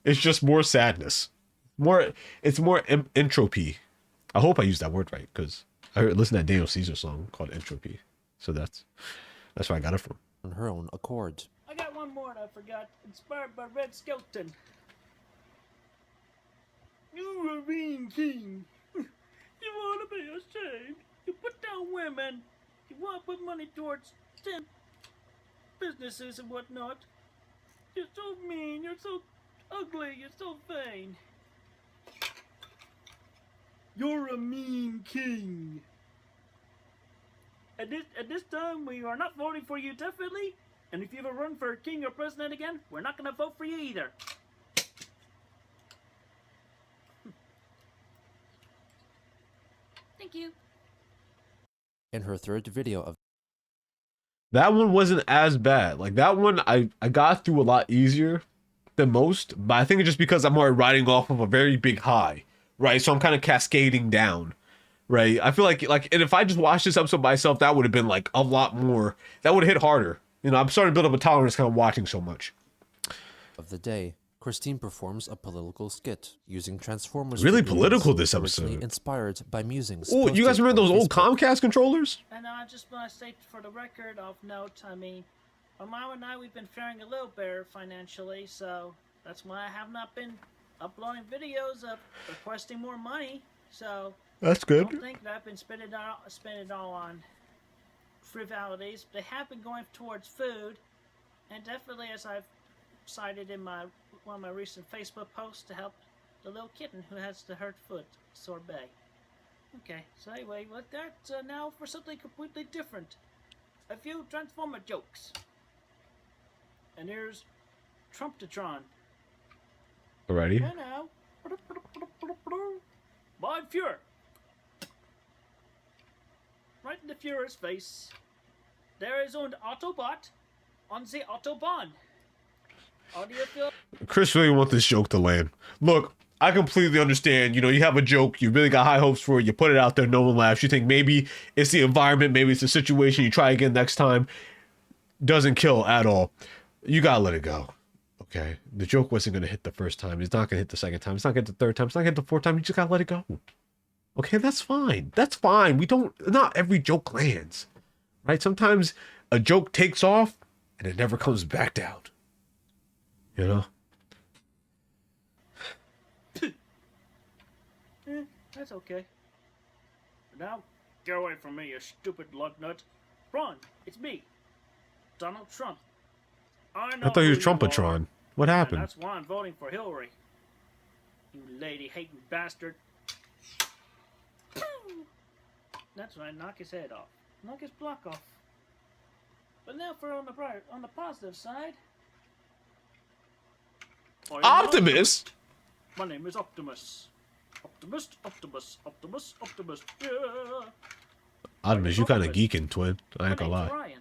It's just more sadness. It's more entropy. I hope I used that word right, because I listened to that Daniel Caesar song called Entropy. So that's where I got it from. On her own accord. I got one more I forgot. Inspired by Red Skelton. You're a mean king. You want to be ashamed. You put down women. You want to put money towards businesses and whatnot. You're so mean. You're so ugly. You're so vain. You're a mean king. At this time, we are not voting for you, definitely. And if you ever run for king or president again, we're not going to vote for you either. Thank you. In her third video of. That one wasn't as bad. Like that one, I got through a lot easier than most. But I think it's just because I'm already riding off of a very big high, right? So I'm kind of cascading down. Right, I feel like, and if I just watched this episode by myself, that would have been like a lot more. That would have hit harder. You know, I'm starting to build up a tolerance, kind of watching so much. Of the day, Christine performs a political skit using Transformers. Really figurines political this originally episode. Inspired by musings. Oh, you guys posted remember on those old Facebook. Comcast controllers? And I just want to say for the record of note, I mean, my mom and I, we've been faring a little better financially, so that's why I have not been uploading videos of requesting more money. So That's I good. don't think that I've been spending it all on frivolities. They have been going towards food, and definitely, as I've cited in one of my recent Facebook posts, to help the little kitten who has the hurt foot sorbet. Okay, so anyway, with that, now for something completely different. A few Transformer jokes. And here's Trumptatron. Alrighty. And now, Mod Fuhrer. Right in the Fuhrer's face. There is an Autobot on the Autobahn. Audiophile. Chris really wants this joke to land. Look, I completely understand. You know, you have a joke, you really got high hopes for it, you put it out there, no one laughs. You think maybe it's the environment, maybe it's the situation, you try again next time. Doesn't kill at all. You gotta let it go. Okay? The joke wasn't gonna hit the first time. It's not gonna hit the second time. It's not gonna hit the third time. It's not gonna hit the fourth time. You just gotta let it go. Okay, that's fine. That's fine. Not every joke lands. Right? Sometimes a joke takes off and it never comes back down. You know? That's okay. Now, get away from me, you stupid lug nut. Ron, it's me, Donald Trump. I I thought he was Trumpatron. What And happened? that's why I'm voting for Hillary. You lady-hating bastard. That's right, knock his head off. Knock his block off. But now for on the positive side. Optimus? My name is Optimus. Optimus. Yeah. Optimus, you kind of geeking, twin. I ain't gonna My name's lie. Orion.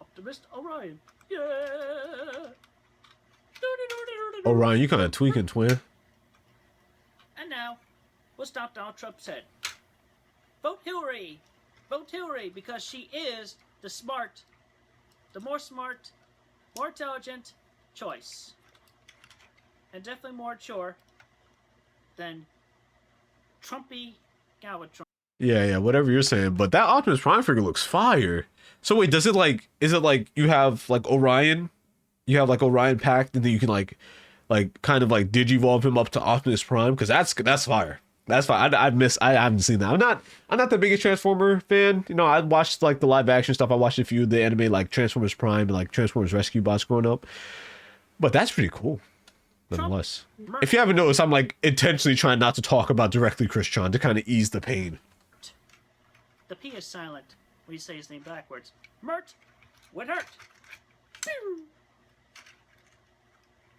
Optimus Orion. Yeah. Orion, you kind of tweaking, twin. And now, we'll stop Donald Trump's head. Vote Hillary! Vote Hillary because she is the more smart, more intelligent choice. And definitely more mature than Trumpy Galvatron. Yeah, whatever you're saying. But that Optimus Prime figure looks fire. So wait, is it like you have like Orion? You have like Orion packed, and then you can like kind of like digivolve him up to Optimus Prime? Because that's fire. That's fine. I haven't seen that. I'm not the biggest Transformer fan. You know, I watched like the live action stuff. I watched a few of the anime like Transformers Prime and like Transformers Rescue Bots growing up. But that's pretty cool, nonetheless. If you haven't noticed, I'm like intentionally trying not to talk about directly Christian to kind of ease the pain. The P is silent when you say his name backwards. Mert would hurt. Pew.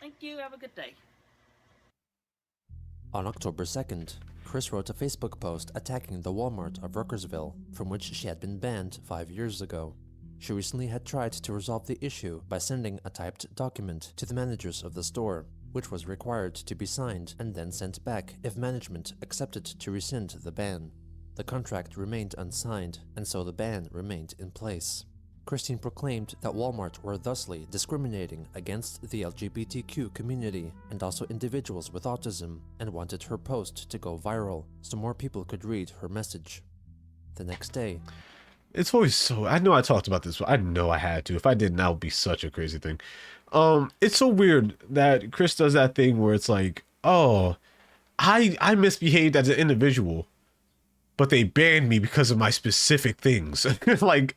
Thank you. Have a good day. On October 2nd, Chris wrote a Facebook post attacking the Walmart of Ruckersville, from which she had been banned 5 years ago. She recently had tried to resolve the issue by sending a typed document to the managers of the store, which was required to be signed and then sent back if management accepted to rescind the ban. The contract remained unsigned, and so the ban remained in place. Christine proclaimed that Walmart were thusly discriminating against the LGBTQ community and also individuals with autism, and wanted her post to go viral so more people could read her message. The next day, It's always so. I know I talked about this, but I know I had to. If I didn't, that would be such a crazy thing. It's so weird that Chris does that thing where it's like, oh, I misbehaved as an individual, but they banned me because of my specific things. Like,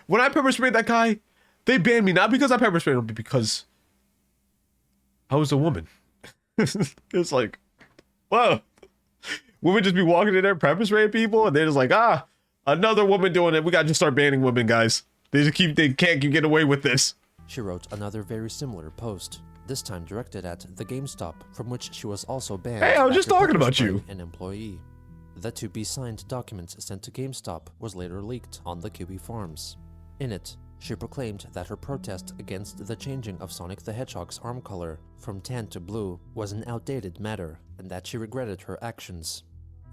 when I pepper sprayed that guy, they banned me not because I pepper sprayed him, but because I was a woman. It's like, whoa. Women just be walking in there pepper spraying people, and they're just like, another woman doing it. We gotta just start banning women, guys. They can't get away with this. she wrote another very similar post, this time directed at the GameStop, from which she was also banned. Hey, I was just after talking pepper about you. spraying an employee. The to-be-signed document sent to GameStop was later leaked on the QB forums. In it, she proclaimed that her protest against the changing of Sonic the Hedgehog's arm color from tan to blue was an outdated matter, and that she regretted her actions.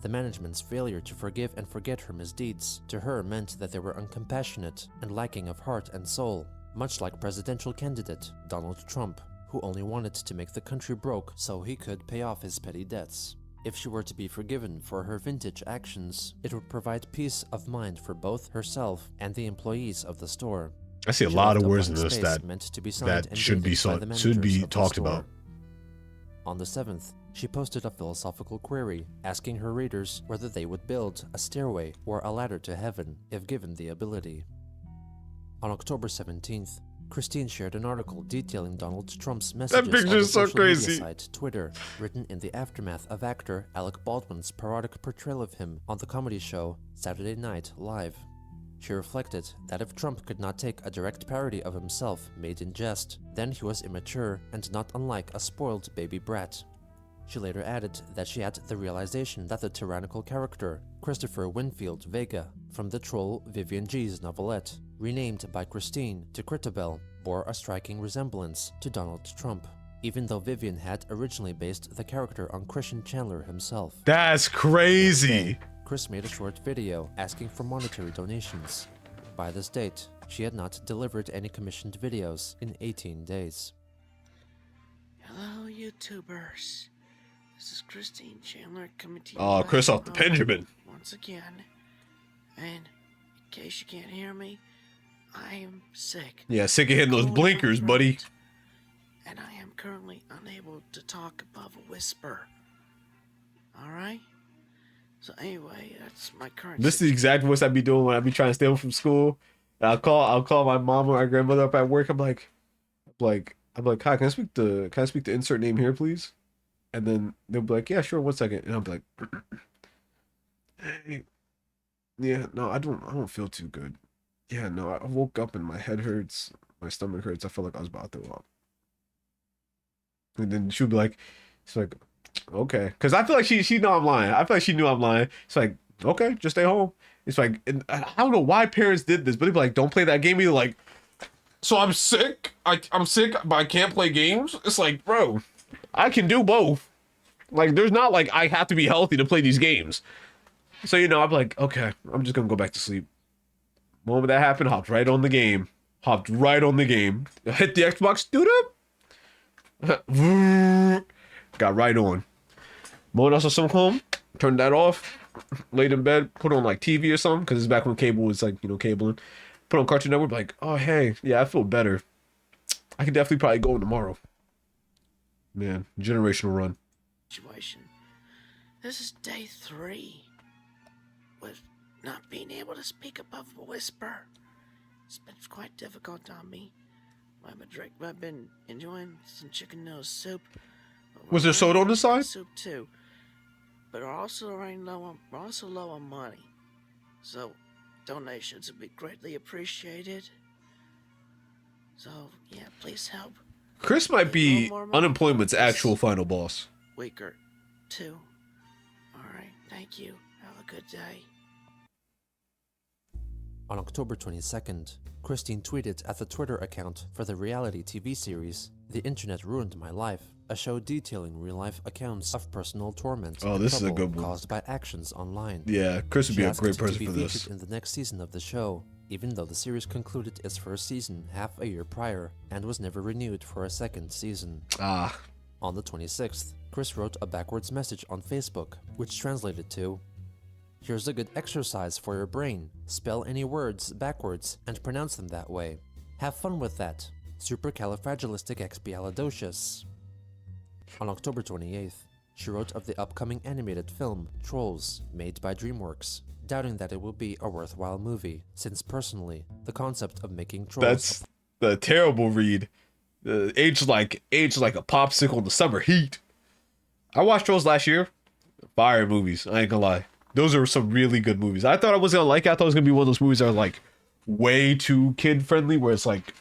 The management's failure to forgive and forget her misdeeds to her meant that they were uncompassionate and lacking of heart and soul, much like presidential candidate Donald Trump, who only wanted to make the country broke so he could pay off his petty debts. If she were to be forgiven for her vintage actions, it would provide peace of mind for both herself and the employees of the store. I see a She lot of left a words in blank this space that meant to be signed and should be dated by the should be managers of the talked store. about. On the 7th, she posted a philosophical query asking her readers whether they would build a stairway or a ladder to heaven if given the ability. On October 17th, Christine shared an article detailing Donald Trump's messages on picture the is so social media crazy. site Twitter, written in the aftermath of actor Alec Baldwin's parodic portrayal of him on the comedy show Saturday Night Live. She reflected that if Trump could not take a direct parody of himself made in jest, then he was immature and not unlike a spoiled baby brat. She later added that she had the realization that the tyrannical character, Christopher Winfield Vega, from the troll Vivian G's novelette, renamed by Christine to Critabel, bore a striking resemblance to Donald Trump, even though Vivian had originally based the character on Christian Chandler himself. That's crazy. Chris made a short video asking for monetary donations. By this date, she had not delivered any commissioned videos in 18 days. Hello, YouTubers. This is Christine Chandler coming to you. Oh, Chris live off the from home Benjamin. once again. And in case you can't hear me, I am sick. Yeah, sick of hitting those Cold in my blinkers, buddy. throat, And I am currently unable to talk above a whisper. Alright? So anyway, that's my current This is the exact voice I'd be doing when I'd be trying to stay home from school. And I'll call my mom or my grandmother up at work. I'm like, hi, can I speak to insert name here, please? And then they'll be like, yeah, sure, 1 second. And I'll be like, hey, yeah, no, I don't feel too good. Yeah, no, I woke up and my head hurts, my stomach hurts. I feel like I was about to throw up. And then she'll be like, it's like, okay. Because I feel like she know I'm lying. I feel like she knew I'm lying. It's like, okay, just stay home. It's like, and I don't know why parents did this, but they'd be like, don't play that game. Either like, so I'm sick. I'm sick, but I can't play games. It's like, bro, I can do both. Like, there's not like I have to be healthy to play these games. So, you know, I'm like, okay, I'm just gonna go back to sleep. Moment that happened, hopped right on the game. Hopped right on the game. Hit the Xbox, dude up. Got right on. Moment else some home, turned that off. Laid in bed, put on like TV or something, because it's back when cable was like, you know, cabling. Put on Cartoon Network, like, oh hey, yeah, I feel better. I could definitely probably go tomorrow. Man, generational run. Situation. This is day 3. With not being able to speak above a whisper. It's been quite difficult on me. I've been enjoying some chicken nose soup. Was there soda on the side? Soup too. But we're also low on money. So donations would be greatly appreciated. So yeah, please help. Chris might be more money unemployment's this actual final boss. week or 2. Alright, thank you. Have a good day. On October 22nd, Christine tweeted at the Twitter account for the reality TV series The Internet Ruined My Life, a show detailing real-life accounts of personal torment Oh, and this is a trouble good one. caused by actions online. Yeah, Chris would She be a asked great to person be for this. featured in the next season of the show, even though the series concluded its first season half a year prior and was never renewed for a second season. Ah, On the 26th, Chris wrote a backwards message on Facebook, which translated to, "Here's a good exercise for your brain. Spell any words backwards and pronounce them that way. Have fun with that. Supercalifragilisticexpialidocious." On October 28th, she wrote of the upcoming animated film Trolls, made by DreamWorks, doubting that it will be a worthwhile movie, since personally, the concept of making trolls that's the terrible read. Aged like a popsicle in the summer heat. I watched Trolls last year. Fire movies. I ain't gonna lie. Those are some really good movies. I thought I was gonna like it. I thought it was gonna be one of those movies that are like way too kid friendly, where it's like,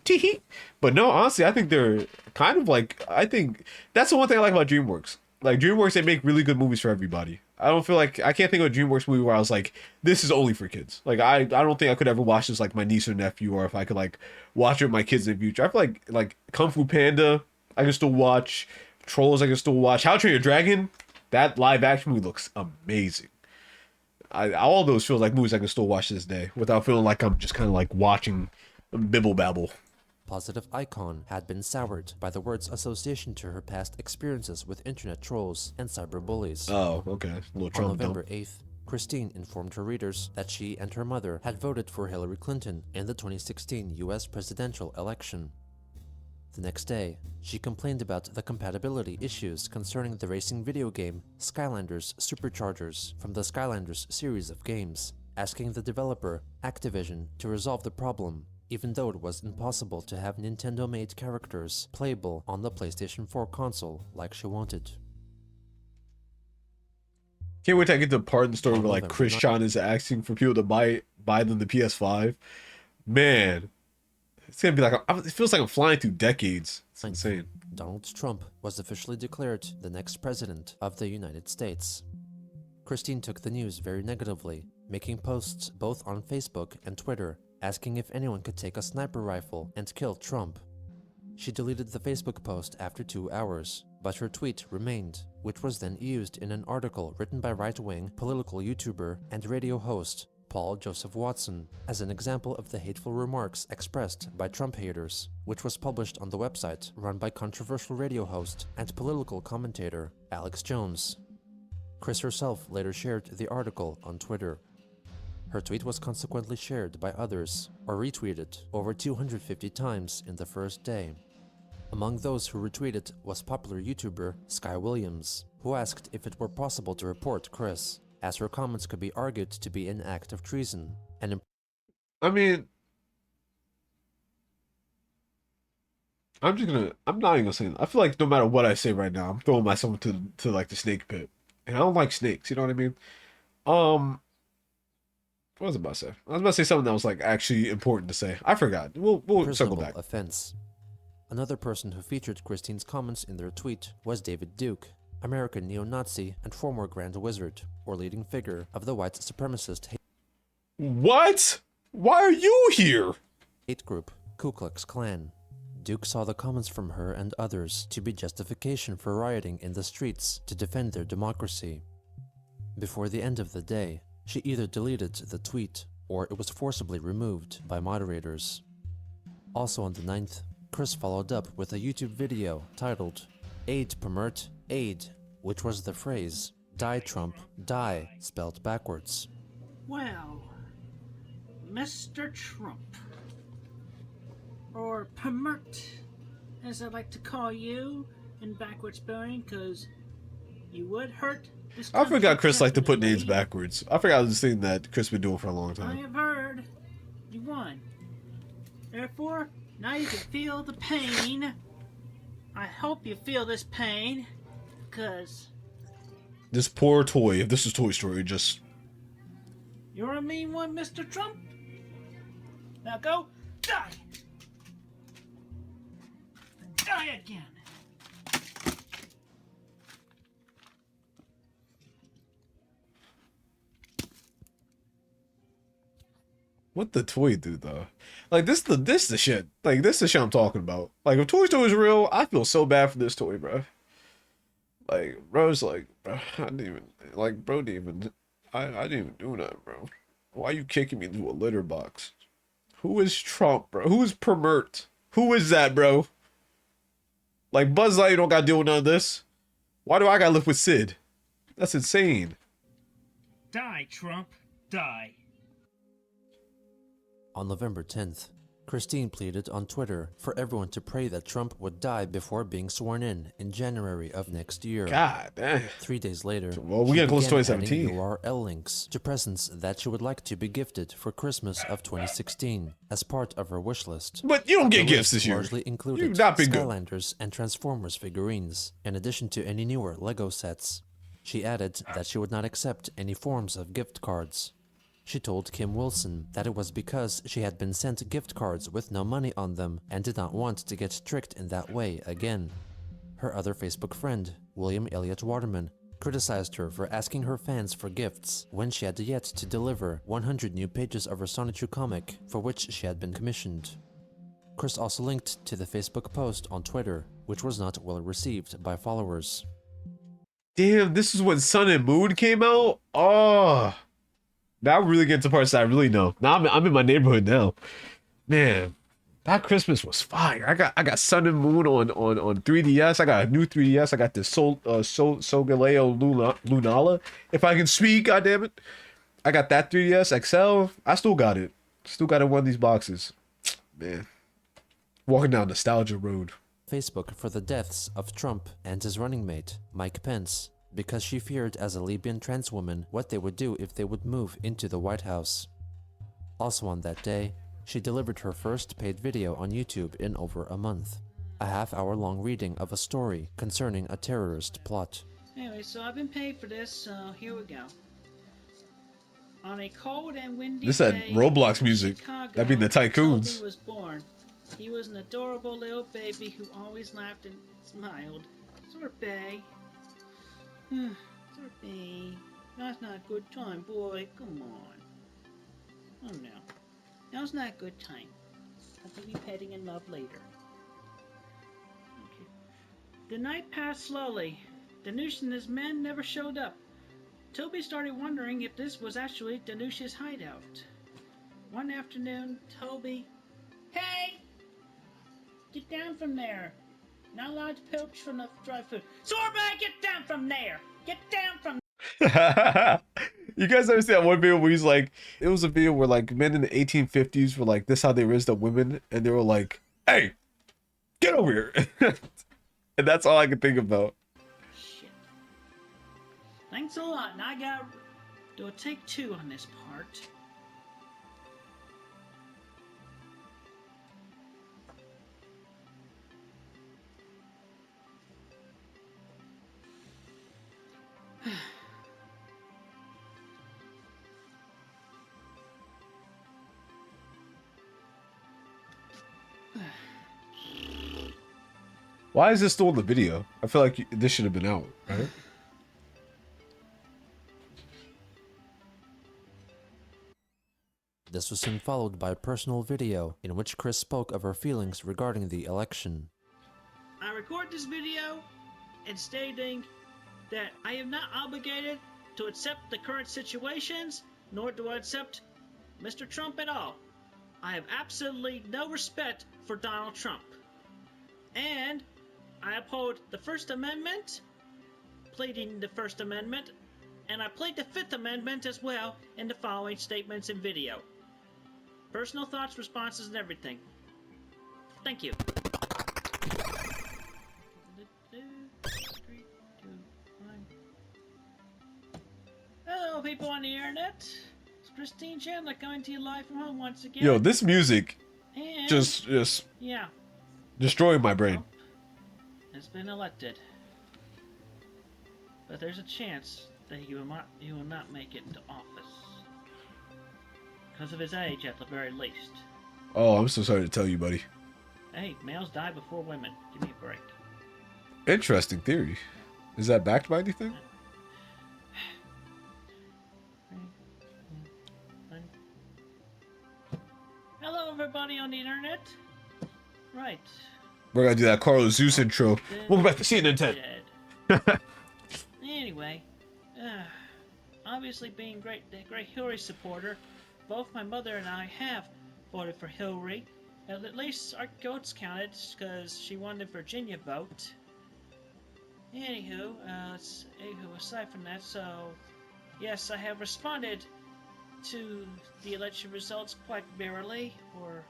tee. But no, honestly, I think they're kind of like. I think that's the one thing I like about DreamWorks. Like DreamWorks, they make really good movies for everybody. I don't feel like I can't think of a DreamWorks movie where I was like, this is only for kids. Like I don't think I could ever watch this like my niece or nephew, or if I could like watch it with my kids in the future. I feel like Kung Fu Panda, I can still watch. Trolls, I can still watch. How to Train Your Dragon, that live action movie looks amazing. All those feel like movies I can still watch to this day without feeling like I'm just kind of like watching bibble babble. Positive Icon had been soured by the word's association to her past experiences with internet trolls and cyberbullies. Oh, okay. A little On Trump November dump. 8th, Christine informed her readers that she and her mother had voted for Hillary Clinton in the 2016 US presidential election. The next day, she complained about the compatibility issues concerning the racing video game Skylanders Superchargers from the Skylanders series of games, asking the developer, Activision, to resolve the problem, even though it was impossible to have Nintendo-made characters playable on the PlayStation 4 console like she wanted. Can't wait till I get to the part in the story On where like November Chris 9th. Chan is asking for people to buy them the PS5. Man, it's gonna be like it feels like I'm flying through decades. It's insane. Donald Trump was officially declared the next president of the United States. Christine took the news very negatively, making posts both on Facebook and Twitter asking if anyone could take a sniper rifle and kill Trump. She deleted the Facebook post after 2 hours, but her tweet remained, which was then used in an article written by right-wing political YouTuber and radio host Paul Joseph Watson as an example of the hateful remarks expressed by Trump haters, which was published on the website run by controversial radio host and political commentator Alex Jones. Chris herself later shared the article on Twitter. Her tweet was consequently shared by others, or retweeted, over 250 times in the first day. Among those who retweeted was popular YouTuber Sky Williams, who asked if it were possible to report Chris, as her comments could be argued to be an act of treason, and I mean, I'm not even gonna say that. I feel like no matter what I say right now, I'm throwing myself to like the snake pit. And I don't like snakes, you know what I mean? Um, what was I about to say? I was about to say something that was like actually important to say. I forgot. We'll circle Personable back. offense. Another person who featured Christine's comments in their tweet was David Duke, American neo-Nazi and former Grand Wizard, or leading figure of the white supremacist What? Why are you here? hate group Ku Klux Klan. Duke saw the comments from her and others to be justification for rioting in the streets to defend their democracy. Before the end of the day, she either deleted the tweet or it was forcibly removed by moderators. Also on the 9th, Chris followed up with a YouTube video titled Aid Permert, Aid, which was the phrase Die Trump, Die spelled backwards. Well, Mr. Trump, or Permert, as I like to call you in backwards spelling, because you would hurt this I forgot Chris liked to put names definitely. backwards. I forgot this thing that Chris been doing for a long I time. have heard you won. Therefore, now you can feel the pain. I hope you feel this pain, because This poor toy, if this is Toy Story, just you're a mean one, Mr. Trump. Now go die. Die again. what the toy do though? Like this the shit. Like this the shit I'm talking about. Like if Toy Story is real, I feel so bad for this toy, bro. Like bro's like, bro, I didn't even like bro didn't even I didn't even do that, bro. Why you kicking me into a litter box? Who is Trump, bro? Who is Permert? Who is that, bro? Like Buzz Lightyear don't gotta deal with none of this. Why do I gotta live with Sid? That's insane. Die, Trump. Die. On November 10th, Christine pleaded on Twitter for everyone to pray that Trump would die before being sworn in January of next year. God damn. 3 days later, Well, we she getting close to began 2017. adding URL links to presents that she would like to be gifted for Christmas of 2016 as part of her wish list. But you don't get The gifts list this year. largely included You've not been good. Skylanders and Transformers figurines, in addition to any newer Lego sets. She added that she would not accept any forms of gift cards. She told Kim Wilson that it was because she had been sent gift cards with no money on them and did not want to get tricked in that way again. Her other Facebook friend, William Elliott Waterman, criticized her for asking her fans for gifts when she had yet to deliver 100 new pages of her Sonichu comic for which she had been commissioned. Chris also linked to the Facebook post on Twitter, which was not well received by followers. Damn, this is when Sun and Moon came out? Oh. Now we're really getting to parts that I really know. Now I'm in my neighborhood now. Man, that Christmas was fire. I got Sun and Moon on 3DS. I got a new 3DS. I got this Solgaleo Lunala. If I can speak, goddammit. I got that 3DS XL. I still got it. Still got it in one of these boxes. Man. Walking down nostalgia road. Facebook for the deaths of Trump and his running mate, Mike Pence, because she feared as a lesbian trans woman what they would do if they would move into the White House. Also on that day, she delivered her first paid video on YouTube in over a month, a half-hour-long reading of a story concerning a terrorist plot. Anyway, so I've been paid for this, so here we go. On a cold and windy This had day Roblox in music. Chicago, That'd be the Tycoons. Toby was born. He was an adorable little baby who always laughed and smiled. Sorbet. Sorbet. That's not a good time, boy. Come on. Oh no. Now's not a good time. I'll be petting in love later. Okay. The night passed slowly. Danush and his men never showed up. Toby started wondering if this was actually Danush's hideout. One afternoon, Toby... Hey! Get down from there! Not allowed to poach from the dry food. Sorbet, get down from there! Get down from You guys ever see that one video where he's like, it was a video where like men in the 1850s were like, this how they raised up women, and they were like, hey, get over here. And that's all I can think about. Shit. Thanks a lot, and I gotta do a take two on this part. Why is this still in the video? I feel like this should have been out, right? This was soon followed by a personal video in which Chris spoke of her feelings regarding the election. I record this video and stating that I am not obligated to accept the current situations, nor do I accept Mr. Trump at all. I have absolutely no respect for Donald Trump. And I uphold the First Amendment, pleading the First Amendment, and I plead the Fifth Amendment as well in the following statements and video. Personal thoughts, responses, and everything. Thank you. Hello, people on the internet. It's Christine Chandler coming to you live from home once again. Yo, this music And just yeah, destroyed my brain. Trump has been elected, but there's a chance that he will not make it into office because of his age, at the very least. Oh, I'm so sorry to tell you, buddy. Hey, males die before women. Give me a break. Interesting theory. Is that backed by anything? Hello, everybody on the internet. Right. We're gonna do that Carlos Zeus intro. Welcome back to CNN 10. Dead. Anyway, obviously being a great Hillary supporter, both my mother and I have voted for Hillary. At least our votes counted because she won the Virginia vote. Anywho, aside from that, so yes, I have responded to the election results quite merrily or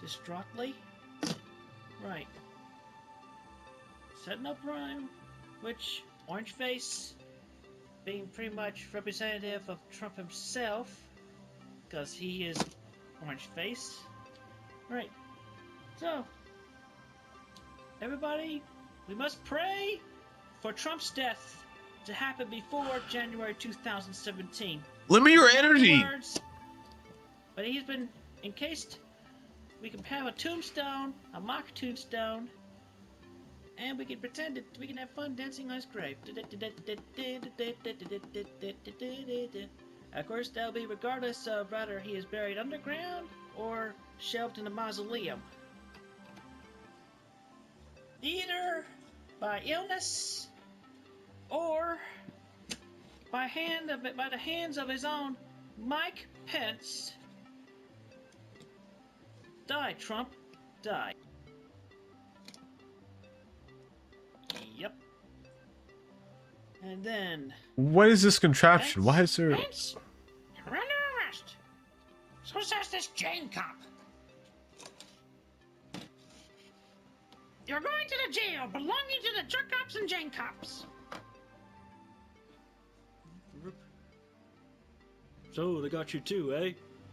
distraughtly. Right. Setting up rhyme, which Orange Face being pretty much representative of Trump himself, because he is Orange Face. Right. So, everybody, we must pray for Trump's death to happen before January 2017. Lend me your energy. But he's been encased. We can have a tombstone, a mock tombstone, and we can pretend that we can have fun dancing on his grave. Of course, that'll be regardless of whether he is buried underground or shelved in a mausoleum. Either by illness or by the hands of his own Mike Pence. Die, Trump. Die. Yep. And then... What is this contraption? Pence, Why is there... Pence, you're under arrest. So says this Jane cop. You're going to the jail belonging to the jerk cops and Jane cops. So they got you too, eh?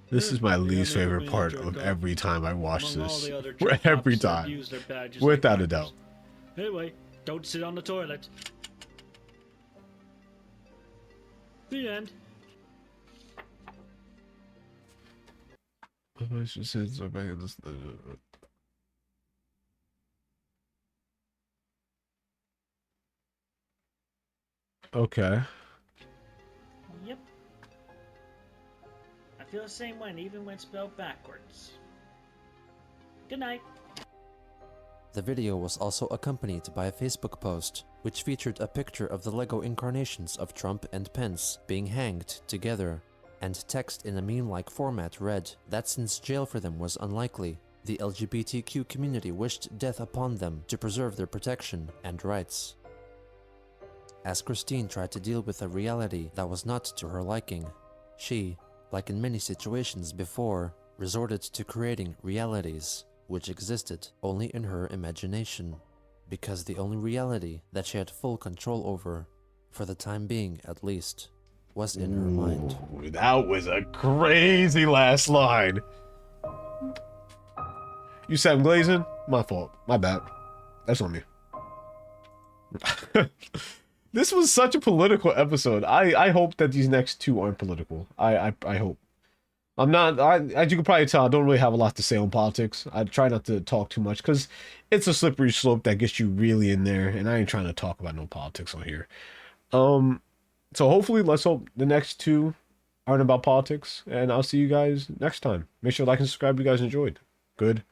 This is my least favorite part of every time I watch this. Every time. Without a doubt. Anyway, don't sit on the toilet. The end. Okay. Yep. I feel the same way, even when spelled backwards. Good night. The video was also accompanied by a Facebook post, which featured a picture of the Lego incarnations of Trump and Pence being hanged together, and text in a meme-like format read that since jail for them was unlikely, the LGBTQ community wished death upon them to preserve their protection and rights. As Christine tried to deal with a reality that was not to her liking, she, like in many situations before, resorted to creating realities which existed only in her imagination, because the only reality that she had full control over, for the time being at least, was in her mind. Ooh, that was a crazy last line. You said I'm glazing? My fault. My bad. That's on me. This was such a political episode. I hope that these next two aren't political. I hope. I'm not, as you can probably tell, I don't really have a lot to say on politics. I try not to talk too much because it's a slippery slope that gets you really in there, and I ain't trying to talk about no politics on here. Um, so hopefully, let's hope the next two aren't about politics, and I'll see you guys next time. Make sure to like and subscribe if you guys enjoyed. Good.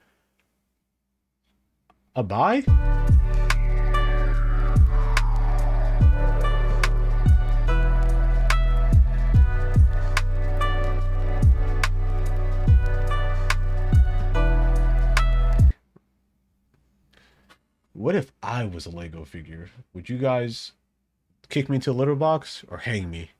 A bye? What if I was a Lego figure? Would you guys kick me into a litter box or hang me?